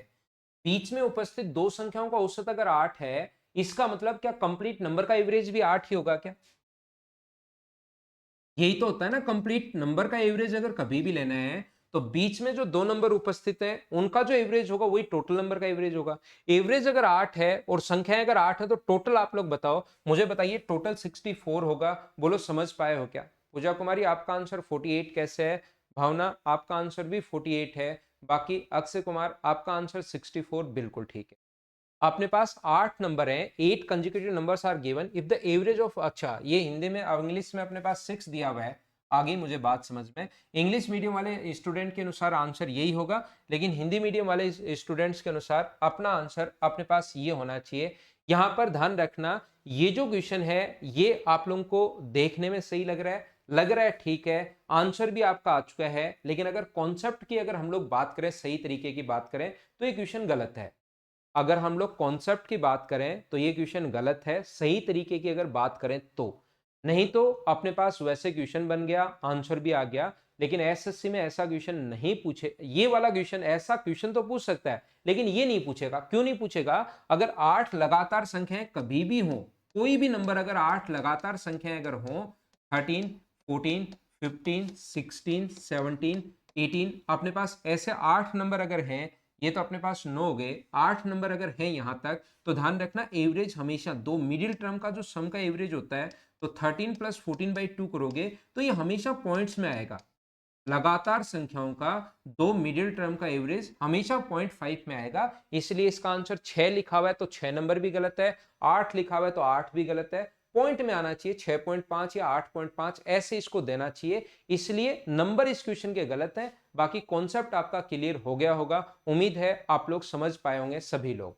बीच में उपस्थित दो संख्याओं का औसत अगर 8 है, इसका मतलब क्या कंप्लीट नंबर का एवरेज भी 8 ही होगा क्या? यही तो होता है ना, कंप्लीट नंबर का एवरेज अगर कभी भी लेना है तो बीच में जो दो नंबर उपस्थित हैं उनका जो एवरेज होगा वही टोटल नंबर का एवरेज होगा। एवरेज अगर 8 है और संख्याएं अगर 8 है तो टोटल आप लोग बताओ, मुझे बताइए टोटल 64 होगा। बोलो समझ पाए हो क्या? पूजा कुमारी आपका आंसर 48 कैसे है? भावना आपका आंसर भी 48 है। बाकी अक्षय कुमार आपका आंसर 64 बिल्कुल ठीक है। अपने पास 8 नंबर हैं, 8 consecutive numbers are given if the average of, अच्छा ये हिंदी में, अब इंग्लिश में अपने पास 6 दिया हुआ है। आगे मुझे बात समझ में, इंग्लिश मीडियम वाले स्टूडेंट के अनुसार आंसर यही होगा, लेकिन हिंदी मीडियम वाले स्टूडेंट्स के अनुसार अपना आंसर अपने पास ये होना चाहिए। यहां पर ध्यान रखना, ये जो क्वेश्चन है ये आप लोगों को देखने में सही लग रहा है ठीक है, आंसर भी आपका आ चुका है, लेकिन अगर कॉन्सेप्ट की अगर हम लोग बात करें, सही तरीके की बात करें तो ये क्वेश्चन गलत है। अगर हम लोग कॉन्सेप्ट की बात करें तो ये क्वेश्चन गलत है, सही तरीके की अगर बात करें तो। नहीं तो अपने पास वैसे क्वेश्चन बन गया, आंसर भी आ गया, लेकिन एसएससी में ऐसा क्वेश्चन नहीं पूछे। ये वाला क्वेश्चन, ऐसा क्वेश्चन तो पूछ सकता है लेकिन ये नहीं पूछेगा। क्यों नहीं पूछेगा? अगर 8 लगातार संख्याएं कभी भी हो, कोई भी नंबर अगर 8 लगातार संख्याएं अगर हो, 13, 14, 15, 16, 17, 18, अपने पास ऐसे 8 नंबर अगर हैं, ये तो अपने पास 9 हो गए, 8 नंबर अगर है यहां तक, तो ध्यान रखना एवरेज हमेशा दो मिडिल टर्म का जो सम का एवरेज होता है, तो 13 प्लस 14/2 करोगे तो ये हमेशा पॉइंट्स में आएगा। लगातार संख्याओं का दो मिडिल टर्म का एवरेज हमेशा 0.5 में आएगा, इसलिए इसका आंसर 6 लिखा हुआ है तो 6 नंबर भी गलत है, 8 लिखा हुआ है तो 8 भी गलत है। पॉइंट में आना चाहिए 6.5 या 8.5, ऐसे इसको देना चाहिए, इसलिए नंबर इस क्वेश्चन के गलत है। बाकी कॉन्सेप्ट आपका क्लियर हो गया होगा, उम्मीद है आप लोग समझ पाए होंगे सभी लोग।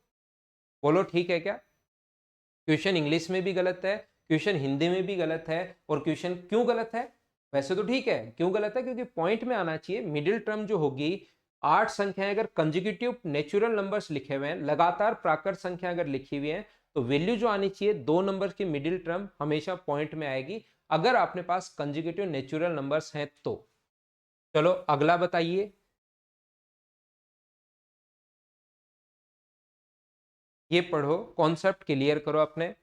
बोलो ठीक है क्या? क्वेश्चन इंग्लिश में भी गलत है, क्वेश्चन हिंदी में भी गलत है, और क्वेश्चन क्यों गलत है? वैसे तो ठीक है, क्यों गलत है? क्योंकि पॉइंट में आना चाहिए, मिडिल टर्म जो होगी, 8 संख्याएं अगर कंसेक्यूटिव नेचुरल नंबर्स लिखे हुए हैं, लगातार प्राकृत संख्या अगर लिखी हुई है, तो वैल्यू जो आनी चाहिए दो नंबर की मिडिल टर्म हमेशा पॉइंट में आएगी, अगर आपने पास कंसेक्यूटिव नेचुरल नंबर्स हैं तो। चलो अगला बताइए। ये पढ़ो, कॉन्सेप्ट क्लियर करो अपने।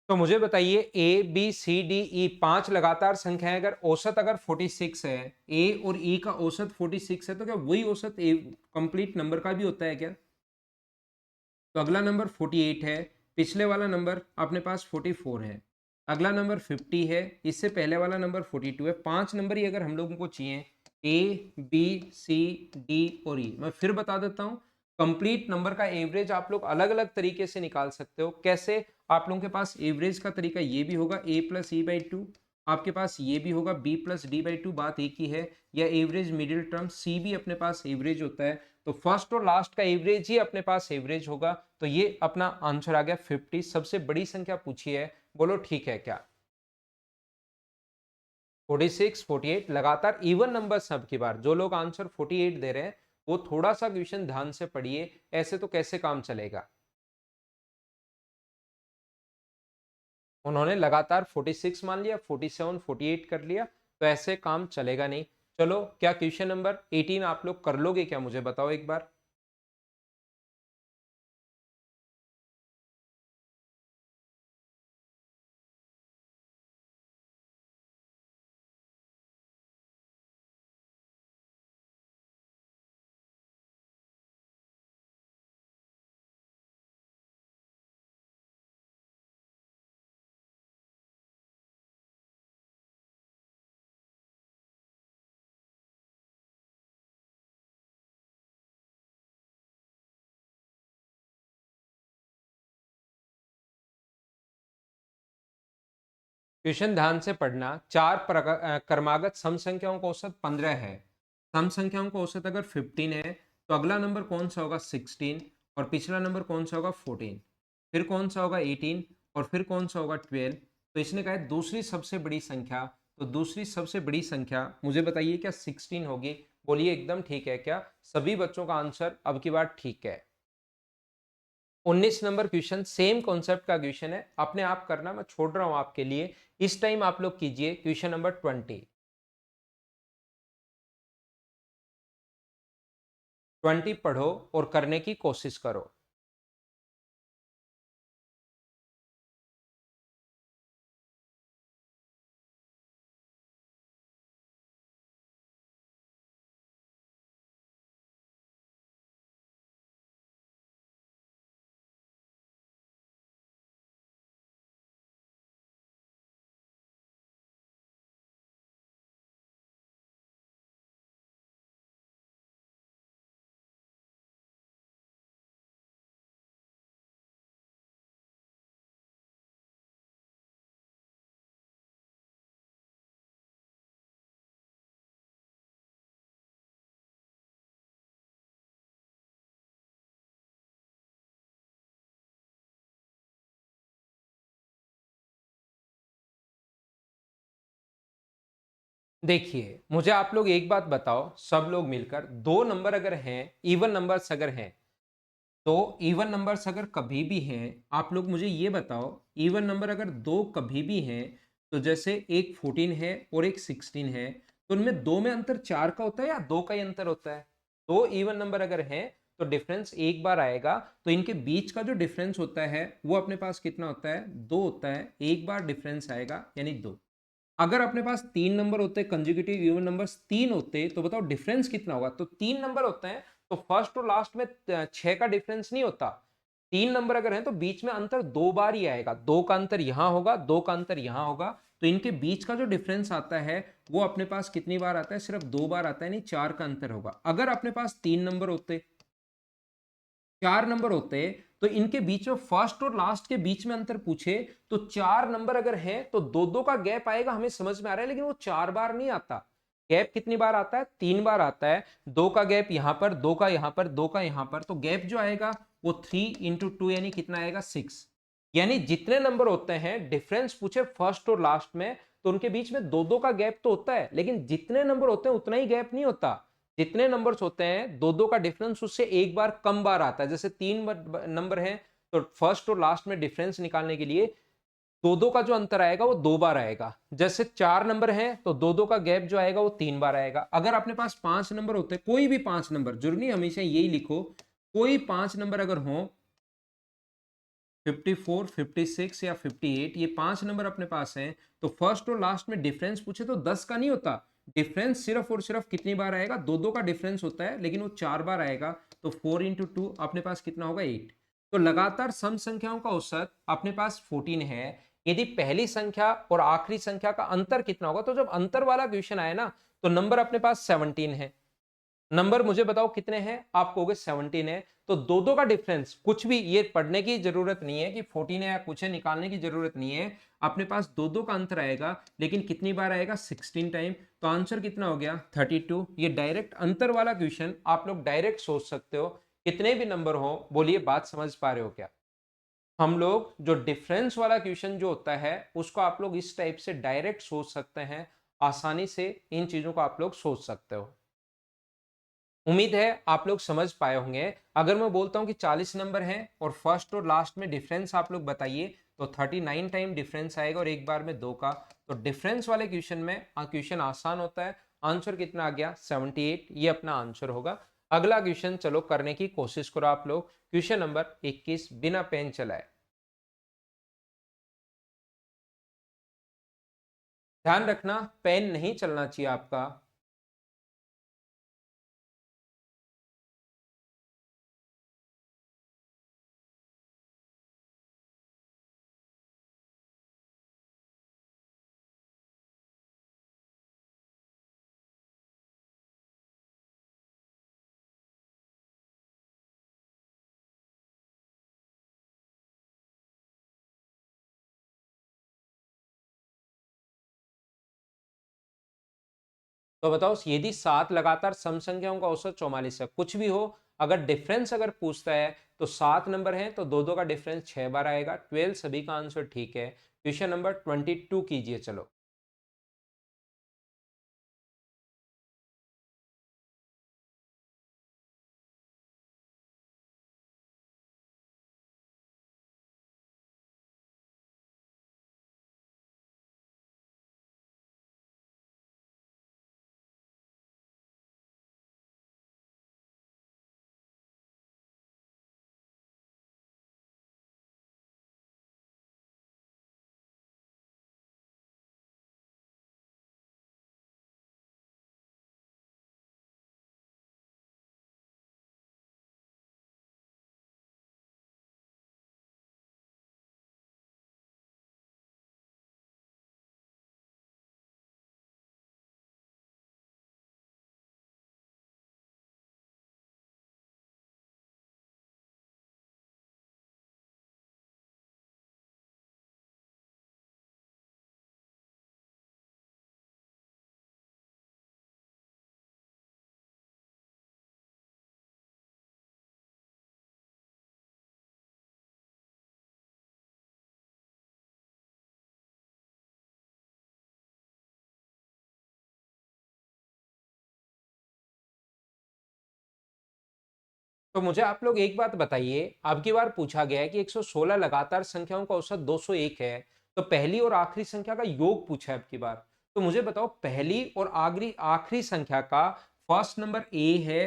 तो मुझे बताइए, ए बी सी डी ई 5 लगातार संख्याएं अगर औसत अगर 46 है, ए और ई का औसत 46 है, तो क्या वही औसत ए कंप्लीट नंबर का भी होता है क्या? तो अगला नंबर 48 है, पिछले वाला नंबर अपने पास 44 है, अगला नंबर 50 है, इससे पहले वाला नंबर 42 है। 5 नंबर ही अगर हम लोगों को चाहिए, ए बी सी डी और ई। मैं फिर बता देता हूं, कंप्लीट नंबर का एवरेज आप लोग अलग अलग तरीके से निकाल सकते हो। कैसे? आप लोगों के पास एवरेज का तरीका ये भी होगा, a प्लस ई बाई 2, आपके पास ये भी होगा b plus D by to, बात एक ही है, या एवरेज मिडिल टर्म c भी अपने पास एवरेज होता है, तो फर्स्ट और लास्ट का एवरेज ही अपने पास एवरेज होगा। तो ये अपना आंसर आ गया 50। सबसे बड़ी संख्या पूछी है, बोलो ठीक है क्या? 46, 48 लगातार इवन नंबर। सब की बार जो लोग आंसर 48 दे रहे हैं वो थोड़ा सा क्वेश्चन ध्यान से पढ़िए, ऐसे तो कैसे काम चलेगा। उन्होंने लगातार 46 मान लिया, 47, 48 कर लिया, तो ऐसे काम चलेगा नहीं। चलो, क्या क्वेश्चन नंबर 18 आप लोग कर लोगे क्या, मुझे बताओ एक बार। क्वेश्चन ध्यान से पढ़ना। क्रमागत सम संख्याओं का औसत 15 है। सम संख्याओं का औसत अगर 15 है तो अगला नंबर कौन सा होगा? 16। और पिछला नंबर कौन सा होगा? 14। फिर कौन सा होगा? 18। और फिर कौन सा होगा? 12। तो इसने कहा है दूसरी सबसे बड़ी संख्या, तो दूसरी सबसे बड़ी संख्या मुझे बताइए क्या 16 होगी? बोलिए एकदम ठीक है क्या? सभी बच्चों का आंसर अब की बार ठीक है। 19 नंबर क्वेश्चन सेम कॉन्सेप्ट का क्वेश्चन है, अपने आप करना, मैं छोड़ रहा हूं आपके लिए। इस टाइम आप लोग कीजिए क्वेश्चन नंबर 20। 20 पढ़ो और करने की कोशिश करो। देखिए, मुझे आप लोग एक बात बताओ, सब लोग मिलकर, दो नंबर अगर हैं, इवन नंबर्स अगर हैं, तो इवन नंबर्स अगर कभी भी हैं, आप लोग मुझे ये बताओ, इवन नंबर अगर दो कभी भी हैं, तो जैसे एक 14 है और एक 16 है, तो उनमें दो में अंतर 4 का होता है या दो का ही अंतर होता है? दो इवन नंबर अगर हैं तो डिफरेंस एक बार आएगा, तो इनके बीच का जो डिफरेंस होता है वो अपने पास कितना होता है? दो होता है। एक बार डिफरेंस आएगा यानी दो। अगर अपने पास तीन नंबर होते, कंसेक्यूटिव इवन नंबर्स तीन होते, तो बताओ डिफरेंस कितना होगा? तो तीन नंबर होते हैं तो फर्स्ट और लास्ट में 6 का डिफरेंस नहीं होता। तीन नंबर अगर है तो बीच में अंतर दो बार ही आएगा, दो का अंतर यहां होगा, दो का अंतर यहां होगा, तो इनके बीच का जो डिफरेंस आता है वो अपने पास कितनी बार आता है? सिर्फ दो बार आता है, नहीं 4 का अंतर होगा। अगर अपने पास तीन नंबर होते, चार नंबर होते, तो इनके बीच में फर्स्ट और लास्ट के बीच में अंतर पूछे तो चार नंबर अगर है तो दो दो का गैप आएगा, हमें समझ में आ रहा है, लेकिन वो चार बार नहीं आता। गैप कितनी बार आता है? तीन बार आता है। दो का गैप यहां पर, दो का यहां पर, दो का यहां पर, तो गैप जो आएगा वो 3 × 2 यानी कितना आएगा? 6। यानी जितने नंबर होते हैं, डिफरेंस पूछे फर्स्ट और लास्ट में, तो उनके बीच में दो दो का गैप तो होता है, लेकिन जितने नंबर होते हैं उतना ही गैप नहीं होता। जितने नंबर्स होते हैं दो दो का डिफरेंस उससे एक बार कम बार आता है। जैसे तीन नंबर है तो फर्स्ट और लास्ट में डिफरेंस निकालने के लिए दो दो का जो अंतर आएगा वो दो बार आएगा। जैसे चार नंबर है तो दो दो का गैप जो आएगा वो तीन बार आएगा। अगर अपने पास पांच नंबर होते, कोई भी पांच नंबर, जरूरी नहीं हमेशा यही लिखो, कोई पांच नंबर अगर हो, 54, 56 या 58, ये पांच नंबर अपने पास हैं, तो फर्स्ट और लास्ट में डिफरेंस पूछे तो 10 का नहीं होता। डिफरेंस सिर्फ और सिर्फ कितनी बार आएगा? दो दो का डिफरेंस होता है, लेकिन वो चार बार आएगा, तो 4 × 2 अपने पास कितना होगा? 8। तो लगातार सम संख्याओं का औसत अपने पास 14 है। यदि पहली संख्या और आखिरी संख्या का अंतर कितना होगा, तो जब अंतर वाला क्वेश्चन आए ना, तो नंबर अपने पास 17 है। नंबर मुझे बताओ कितने हैं, आप कहोगे 17 है, तो दो दो का डिफरेंस, कुछ भी ये पढ़ने की जरूरत नहीं है कि 14 है या कुछ है, निकालने की जरूरत नहीं है। अपने पास दो दो का अंतर आएगा, लेकिन कितनी बार आएगा, 16 टाइम। तो आंसर कितना हो गया, 32। ये डायरेक्ट अंतर वाला क्वेश्चन आप लोग डायरेक्ट सोच सकते हो, कितने भी नंबर हो। बोलिए बात समझ पा रहे हो क्या? हम लोग जो डिफरेंस वाला क्वेश्चन जो होता है उसको आप लोग इस टाइप से डायरेक्ट सोच सकते हैं, आसानी से इन चीजों को आप लोग सोच सकते हो। उम्मीद है आप लोग समझ पाए होंगे। अगर मैं बोलता हूं कि 40 नंबर हैं और फर्स्ट और लास्ट में डिफरेंस आप लोग बताइए, तो 39 टाइम डिफरेंस आएगा और एक बार में दो का। तो डिफरेंस वाले क्वेश्चन में क्वेश्चन आसान होता है। आंसर कितना आ गया, 78। ये अपना आंसर होगा। अगला क्वेश्चन चलो करने की कोशिश करो आप लोग। क्वेश्चन नंबर 21 बिना पेन चलाए। ध्यान रखना पेन नहीं चलना चाहिए आपका। तो बताओ, यदि 7 लगातार सम संख्याओं का औसत 44 है, कुछ भी हो, अगर डिफरेंस अगर पूछता है तो 7 नंबर है तो दो दो का डिफरेंस 6 बार आएगा। 12 सभी का आंसर ठीक है। क्वेश्चन नंबर 22 कीजिए चलो। तो मुझे आप लोग एक बात बताइए, अब की बार पूछा गया है कि 116 लगातार संख्याओं का औसत 201 है, तो पहली और आखिरी संख्या का योग पूछा है अब की बार। तो मुझे बताओ, पहली और आखिरी आखिरी संख्या का फर्स्ट नंबर ए है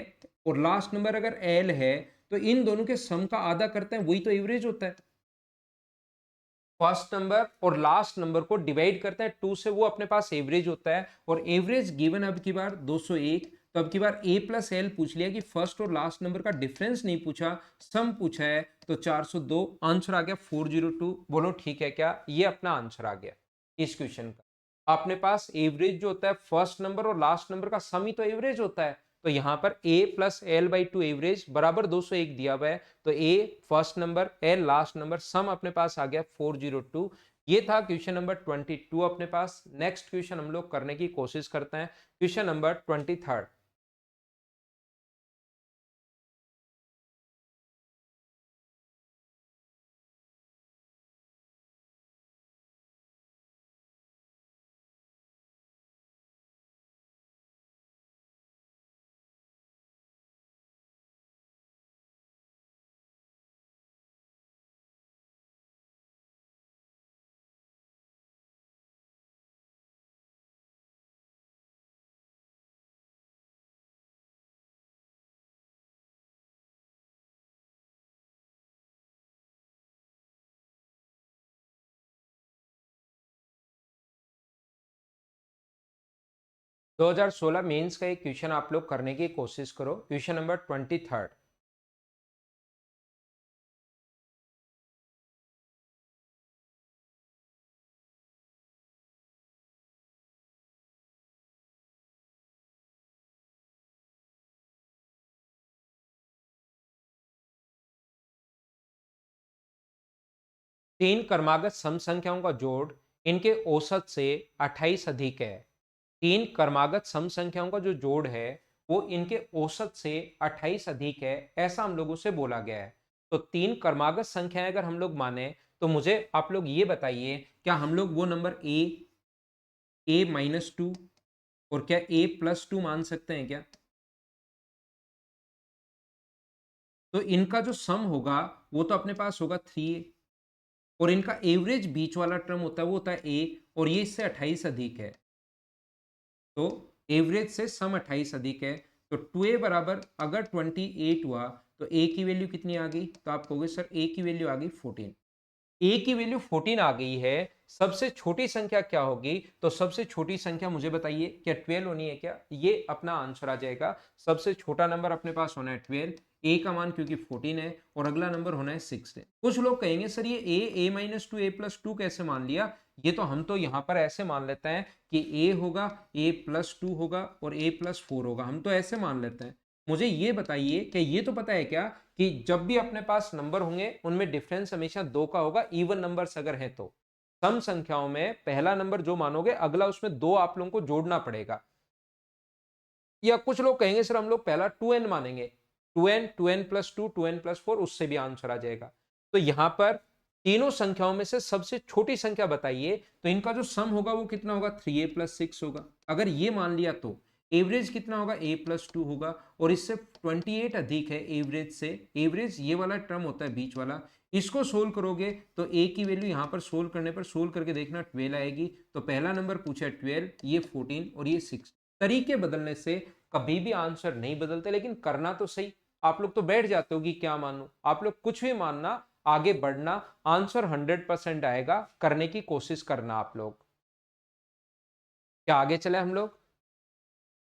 और लास्ट नंबर अगर एल है, तो इन दोनों के सम का आधा करते हैं, वही तो एवरेज होता है। फर्स्ट नंबर और लास्ट नंबर को डिवाइड करते हैं 2 से, वो अपने पास एवरेज होता है। और एवरेज गिवन अब की बार 201। तो अब की बार ए प्लस एल पूछ लिया कि फर्स्ट और लास्ट नंबर का डिफरेंस नहीं पूछा, सम पूछा है। तो 402 आंसर आ गया 402। बोलो ठीक है क्या? ये अपना आंसर आ गया इस क्वेश्चन का। अपने पास एवरेज जो होता है फर्स्ट नंबर और लास्ट नंबर का सम ही तो एवरेज होता है। तो यहां पर a plus l by two average बराबर 201 दिया हुआ है। तो a first number, l last number, sum अपने पास आ गया 402। ये था क्वेश्चन नंबर 22 अपने पास। नेक्स्ट क्वेश्चन हम लोग करने की कोशिश करते हैं, क्वेश्चन नंबर 23। दो 2016 मेंस का एक क्वेश्चन आप लोग करने की कोशिश करो, क्वेश्चन नंबर 23। तीन क्रमागत सम संख्याओं का जोड़ इनके औसत से 28 अधिक है। तीन क्रमागत सम संख्याओं का जो जोड़ है वो इनके औसत से 28 अधिक है, ऐसा हम लोगों से बोला गया है। तो तीन क्रमागत संख्याएं अगर हम लोग माने तो मुझे आप लोग ये बताइए, क्या हम लोग वो नंबर ए माइनस टू और क्या ए प्लस टू मान सकते हैं क्या? तो इनका जो सम होगा वो तो अपने पास होगा 3a, और इनका एवरेज बीच वाला टर्म होता है वो होता है a, और ये इससे 28 अधिक है। तो एवरेज से सम 28 अधिक है। तो 2a बराबर अगर 28 हुआ तो a की वैल्यू कितनी आ गई? तो आप कहोगे सर a की वैल्यू आ गई 14। ए की वैल्यू 14 आ गई है। सबसे छोटी संख्या क्या होगी? तो सबसे छोटी संख्या मुझे बताइए, क्या 12 होनी है क्या? ये अपना आंसर आ जाएगा। सबसे छोटा नंबर अपने पास होना है 12, ए का मान क्योंकि 14 है, और अगला नंबर होना है 16। कुछ लोग कहेंगे सर ये ए माइनस टू, ए प्लस टू कैसे मान लिया? ये तो हम तो यहां पर ऐसे मान लेते हैं कि ए होगा, ए प्लस टू होगा और ए प्लस फोर होगा, हम तो ऐसे मान लेते हैं। मुझे ये बताइए कि ये तो पता है क्या कि जब भी अपने पास नंबर होंगे उनमें डिफरेंस हमेशा दो का होगा, इवन नंबर्स अगर हैं तो। सम संख्याओं में पहला नंबर जो मानोगे अगला उसमें दो आप लोगों को जोड़ना पड़ेगा। या कुछ लोग कहेंगे सर हम लोग पहला 2n मानेंगे, 2n plus two, 2n plus four, उससे भी आंसर आ जाएगा। तो यहां पर तीनों संख्याओं में से सबसे छोटी संख्या बताइए, तो इनका जो सम होगा वो कितना होगा? 3a प्लस 6 होगा। अगर ये मान लिया तो एवरेज कितना होगा? a प्लस टू होगा, और इससे 28 अधिक है एवरेज से। एवरेज ये वाला टर्म होता है बीच वाला। इसको सोल्व करोगे तो a की वैल्यू यहां पर सोल्व करने पर, सोल्व करके देखना 12 आएगी। तो पहला नंबर पूछा 12, ये 14 और ये 6। तरीके बदलने से कभी भी आंसर नहीं बदलते, लेकिन करना तो सही। आप लोग तो बैठ जाते हो कि क्या मानूं। आप लोग कुछ भी मानना, आगे बढ़ना, आंसर 100% आएगा, करने की कोशिश करना आप लोग। क्या आगे चले हम लोग?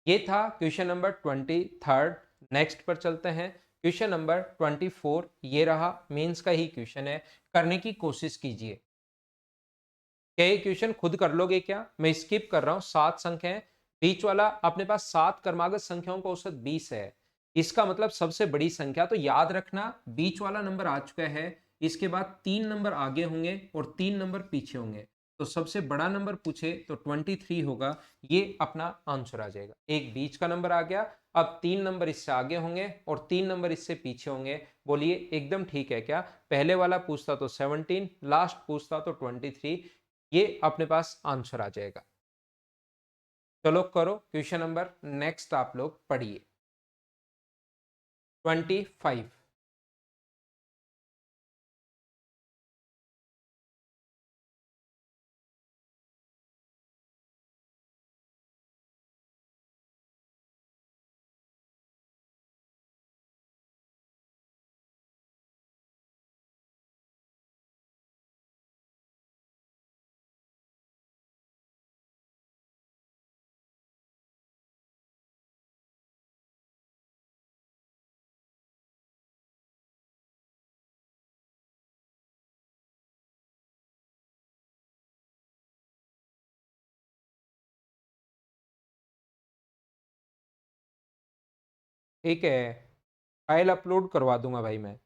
ये था क्वेश्चन नंबर 23। नेक्स्ट पर चलते हैं। क्वेश्चन नंबर 24, ये रहा, मेंस का ही क्वेश्चन है, करने की कोशिश कीजिए। क्या ये क्वेश्चन खुद कर लोगे क्या? मैं स्किप कर रहा हूं। 7 संख्याएं, बीच वाला अपने पास 7 क्रमागत संख्याओं का औसत 20 है। इसका मतलब सबसे बड़ी संख्या, तो याद रखना बीच वाला नंबर आ चुका है, इसके बाद 3 नंबर आगे होंगे और 3 नंबर पीछे होंगे। तो सबसे बड़ा नंबर पूछे तो 23 होगा, ये अपना आंसर आ जाएगा। एक बीच का नंबर आ गया, अब 3 नंबर इससे आगे होंगे और 3 नंबर इससे पीछे होंगे। बोलिए एकदम ठीक है क्या? पहले वाला पूछता तो 17, लास्ट पूछता तो 23, ये अपने पास आंसर आ जाएगा। चलो करो क्वेश्चन नंबर नेक्स्ट, आप लोग पढ़िए 25। ठीक है, फाइल अपलोड करवा दूंगा भाई मैं।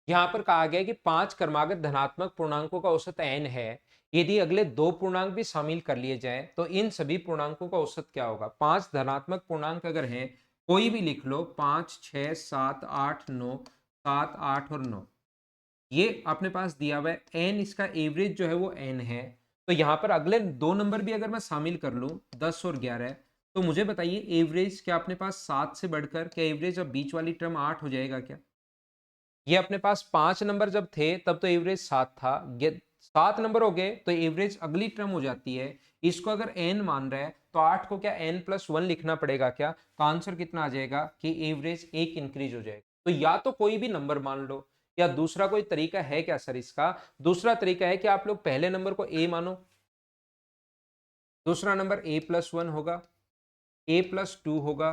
यहाँ पर कहा गया है कि 5 क्रमागत धनात्मक पूर्णांकों का औसत n है। यदि अगले दो पूर्णांक भी शामिल कर लिए जाएं तो इन सभी पूर्णांकों का औसत क्या होगा? 5 धनात्मक पूर्णांक अगर हैं, कोई भी लिख लो, 5, 6, 7, 8, 9, 7, 8 और 9, ये अपने पास दिया हुआ है। n इसका एवरेज जो है वो n है। तो यहाँ पर अगले दो नंबर भी अगर मैं शामिल कर लूँ, 10 और 11, तो मुझे बताइए एवरेज क्या अपने पास 7 से बढ़कर, क्या एवरेज अब बीच वाली टर्म 8 हो जाएगा क्या? ये अपने पास 5 नंबर जब थे तब तो एवरेज 7 था, ये 7 नंबर हो गए तो एवरेज अगली टर्म हो जाती है। इसको अगर n मान रहा है तो 8 को क्या n प्लस 1 लिखना पड़ेगा क्या? तो आंसर कितना आ जाएगा कि एवरेज एक इंक्रीज हो जाएगा। तो या तो कोई भी नंबर मान लो, या दूसरा कोई तरीका है क्या सर इसका? दूसरा तरीका है कि आप लोग पहले नंबर को a मानो, दूसरा नंबर a प्लस 1 होगा, a प्लस 2 होगा,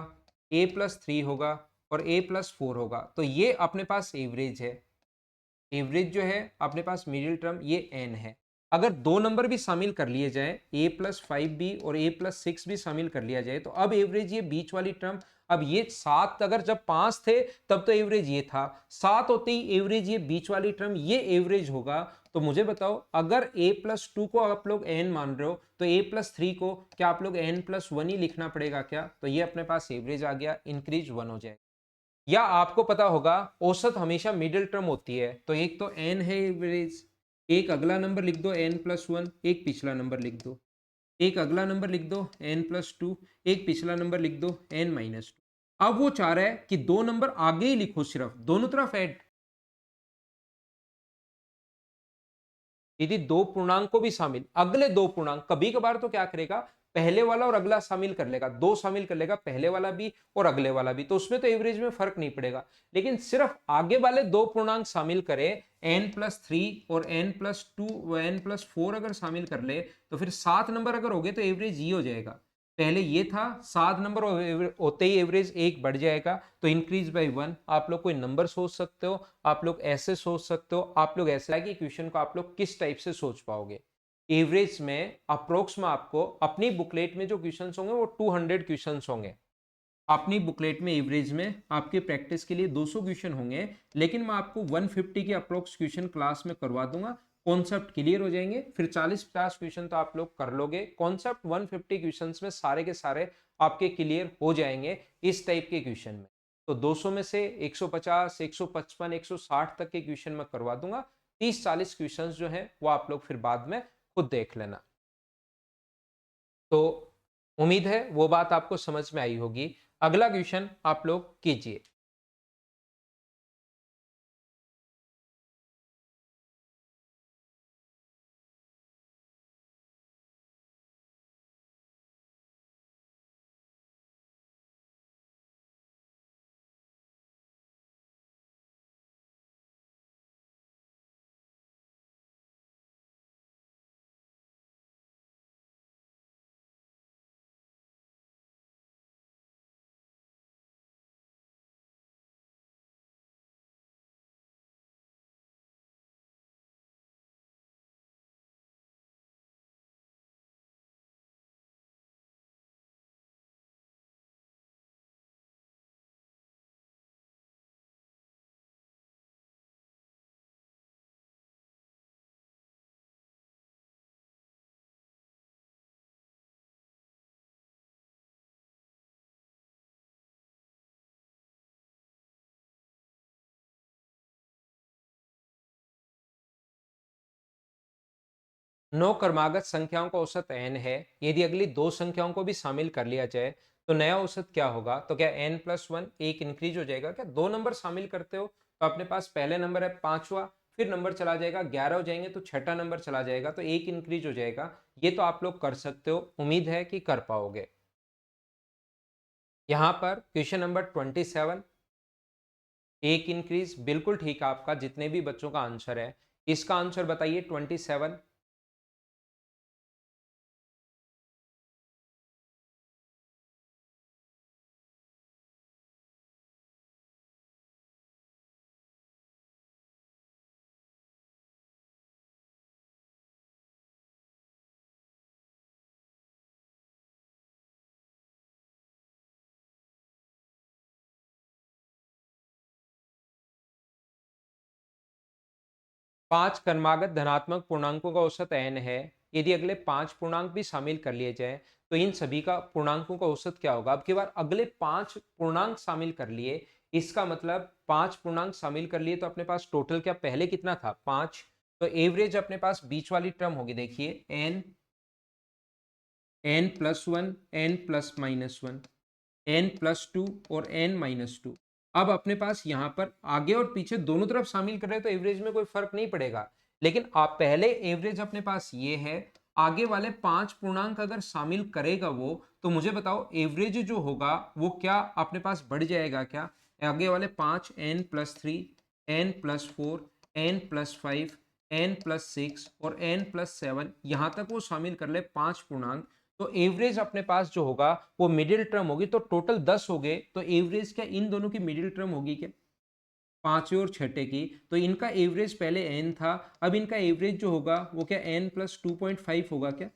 a प्लस 3 होगा, और a प्लस 4 होगा, तो ये अपने पास एवरेज है। एवरेज जो है अपने पास मिडिल टर्म ये n है। अगर दो नंबर भी शामिल कर लिए जाए, a प्लस 5b और a प्लस 6 भी शामिल कर लिया जाए, तो अब एवरेज ये बीच वाली टर्म, अब ये 7 अगर जब 5 थे तब तो एवरेज ये था, 7 होते ही एवरेज ये बीच वाली टर्म ये एवरेज होगा। तो मुझे बताओ, अगर a प्लस 2 को आप लोग n मान रहे हो तो a प्लस 3 को क्या आप लोग n प्लस 1 ही लिखना पड़ेगा क्या? तो ये अपने पास एवरेज आ गया, इंक्रीज 1 हो जाएगा। या आपको पता होगा औसत हमेशा मिडिल टर्म होती है, तो एक तो n है एवरेज, एक अगला नंबर लिख दो n प्लस 1, एक पिछला नंबर लिख दो, एक अगला नंबर लिख दो n प्लस 2, एक पिछला नंबर लिख दो n माइनस 2। अब वो चाह रहा है कि दो नंबर आगे ही लिखो, सिर्फ दोनों तरफ ऐड। यदि दो पूर्णांक को भी शामिल, अगले दो पूर्णांक, कभी कभार तो क्या करेगा, पहले वाला और अगला शामिल कर लेगा, दो शामिल कर लेगा, पहले वाला भी और अगले वाला भी, तो उसमें तो एवरेज में फर्क नहीं पड़ेगा। लेकिन सिर्फ आगे वाले दो पूर्णांक शामिल करे, n प्लस 3 और n प्लस 2 व n प्लस 4 अगर शामिल कर ले, तो फिर 7 नंबर अगर हो गए तो एवरेज ये हो जाएगा। पहले ये था 7 नंबर होते ही एवरेज एक बढ़ जाएगा, तो इंक्रीज बाय 1। आप लोग कोई नंबर सोच सकते हो, आप लोग ऐसे सोच सकते हो, आप लोग ऐसे कि क्वेश्चन को आप लोग किस टाइप से सोच पाओगे। एवरेज में अप्रोक्स में आपको अपनी बुकलेट में जो क्वेश्चंस होंगे वो 200 क्वेश्चंस होंगे। अपनी बुकलेट में एवरेज में आपके प्रैक्टिस के लिए 200 क्वेश्चन होंगे, लेकिन मैं आपको 150 के अप्रोक्स क्वेश्चन क्लास में करवा दूंगा, कॉन्सेप्ट क्लियर हो जाएंगे, फिर 40-50 क्वेश्चन तो आप लोग कर लोगे। कॉन्सेप्ट 150 क्वेश्चंस में सारे के सारे आपके क्लियर हो जाएंगे इस टाइप के क्वेश्चन में। तो 200 में से 150, 155, 160 तक के क्वेश्चन मैं करवा दूंगा। 30-40 क्वेश्चन जो है वो आप लोग फिर बाद में खुद देख लेना। तो उम्मीद है वो बात आपको समझ में आई होगी। अगला क्वेश्चन आप लोग कीजिए। नौ क्रमागत संख्याओं का औसत n है। यदि अगली दो संख्याओं को भी शामिल कर लिया जाए तो नया औसत क्या होगा? तो क्या n प्लस 1 एक इंक्रीज हो जाएगा क्या? दो नंबर शामिल करते हो तो अपने पास पहले नंबर है 5वां, फिर नंबर चला जाएगा 11 हो जाएंगे तो छठा नंबर चला जाएगा, तो एक इंक्रीज हो जाएगा। ये तो आप लोग कर सकते हो, उम्मीद है कि कर पाओगे। यहां पर क्वेश्चन नंबर 27, एक इंक्रीज, बिल्कुल ठीक है आपका, जितने भी बच्चों का आंसर है। इसका आंसर बताइए 27। 5 क्रमागत धनात्मक पूर्णांकों का औसत n है। यदि अगले 5 पूर्णांक भी शामिल कर लिए जाएं तो इन सभी का पूर्णांकों का औसत क्या होगा? अब की बार अगले 5 पूर्णांक शामिल कर लिए, इसका मतलब 5 पूर्णांक शामिल कर लिए तो अपने पास टोटल क्या पहले कितना था? 5। तो एवरेज अपने पास बीच वाली टर्म होगी, देखिए n plus 1, n plus minus 1, n plus 2 और n माइनस 2। अब अपने पास यहां पर आगे और पीछे दोनों तरफ शामिल कर रहे हैं तो एवरेज में कोई फर्क नहीं पड़ेगा, लेकिन आप पहले एवरेज अपने पास ये है, आगे वाले 5 पूर्णांक अगर शामिल करेगा वो, तो मुझे बताओ एवरेज जो होगा वो क्या अपने पास बढ़ जाएगा क्या? आगे वाले 5, n plus 3, n plus 4, n plus 5, n plus 6 और n प्लस 7, यहां तक वो शामिल कर ले 5 पूर्णांक, तो एवरेज अपने पास जो होगा वो मिडिल टर्म होगी, तो टोटल 10 हो गए, तो एवरेज क्या इन दोनों की मिडिल टर्म होगी क्या, पांचवें और छठे की, तो इनका एवरेज पहले n था, अब इनका एवरेज जो होगा वो क्या n प्लस 2.5 होगा क्या।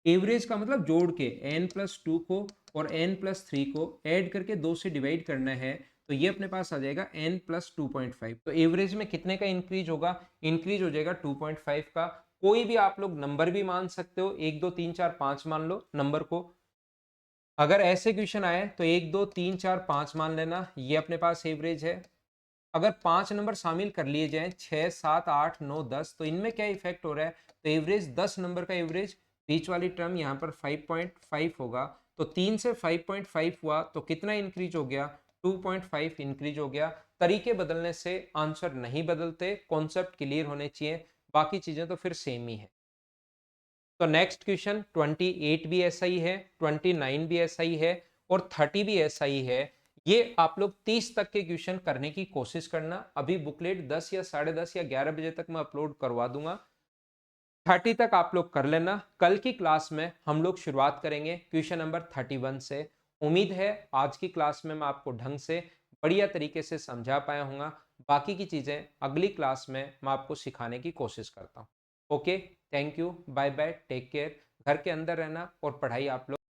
एवरेज का मतलब जोड़ के n प्लस 2 को और n प्लस 3 को ऐड करके 2 से डिवाइड करना है, तो ये अपने पास आ जाएगा n प्लस 2.5। तो एवरेज में कितने का इंक्रीज होगा, इंक्रीज हो जाएगा 2.5 का। कोई भी आप लोग नंबर भी मान सकते हो, 1 2 3 4 5 मान लो नंबर को। अगर ऐसे क्वेश्चन आए तो 1 2 3 4 5 मान लेना, ये अपने पास एवरेज है। अगर 5 नंबर शामिल कर लिए जाएं, 6 7 8 9 10, तो इनमें क्या इफेक्ट हो रहा है, तो एवरेज 10 नंबर का एवरेज, बीच वाली टर्म यहाँ पर 5.5 होगा, तो 3 से 5.5 हुआ तो कितना इंक्रीज हो गया, 2.5 इंक्रीज हो गया। तरीके बदलने से आंसर नहीं बदलते, कॉन्सेप्ट क्लियर होने चाहिए, बाकी चीजें तो फिर सेम ही है। तो नेक्स्ट क्वेश्चन 28 भी ऐसा ही है, 29 भी ऐसा ही है और 30 भी ऐसा ही है। ये आप लोग 30 तक के क्वेश्चन करने की कोशिश करना। अभी बुकलेट 10 या 10:30 या 11 बजे तक मैं अपलोड करवा दूंगा। 30 तक आप लोग कर लेना। कल की क्लास में हम लोग शुरुआत करेंगे क्वेश्चन नंबर 31 से। उम्मीद है आज की क्लास में मैं आपको ढंग से बढ़िया तरीके से समझा पाया हूँ। बाकी की चीज़ें अगली क्लास में मैं आपको सिखाने की कोशिश करता हूँ। Okay, thank you, bye bye, take care. घर के अंदर रहना और पढ़ाई आप लोग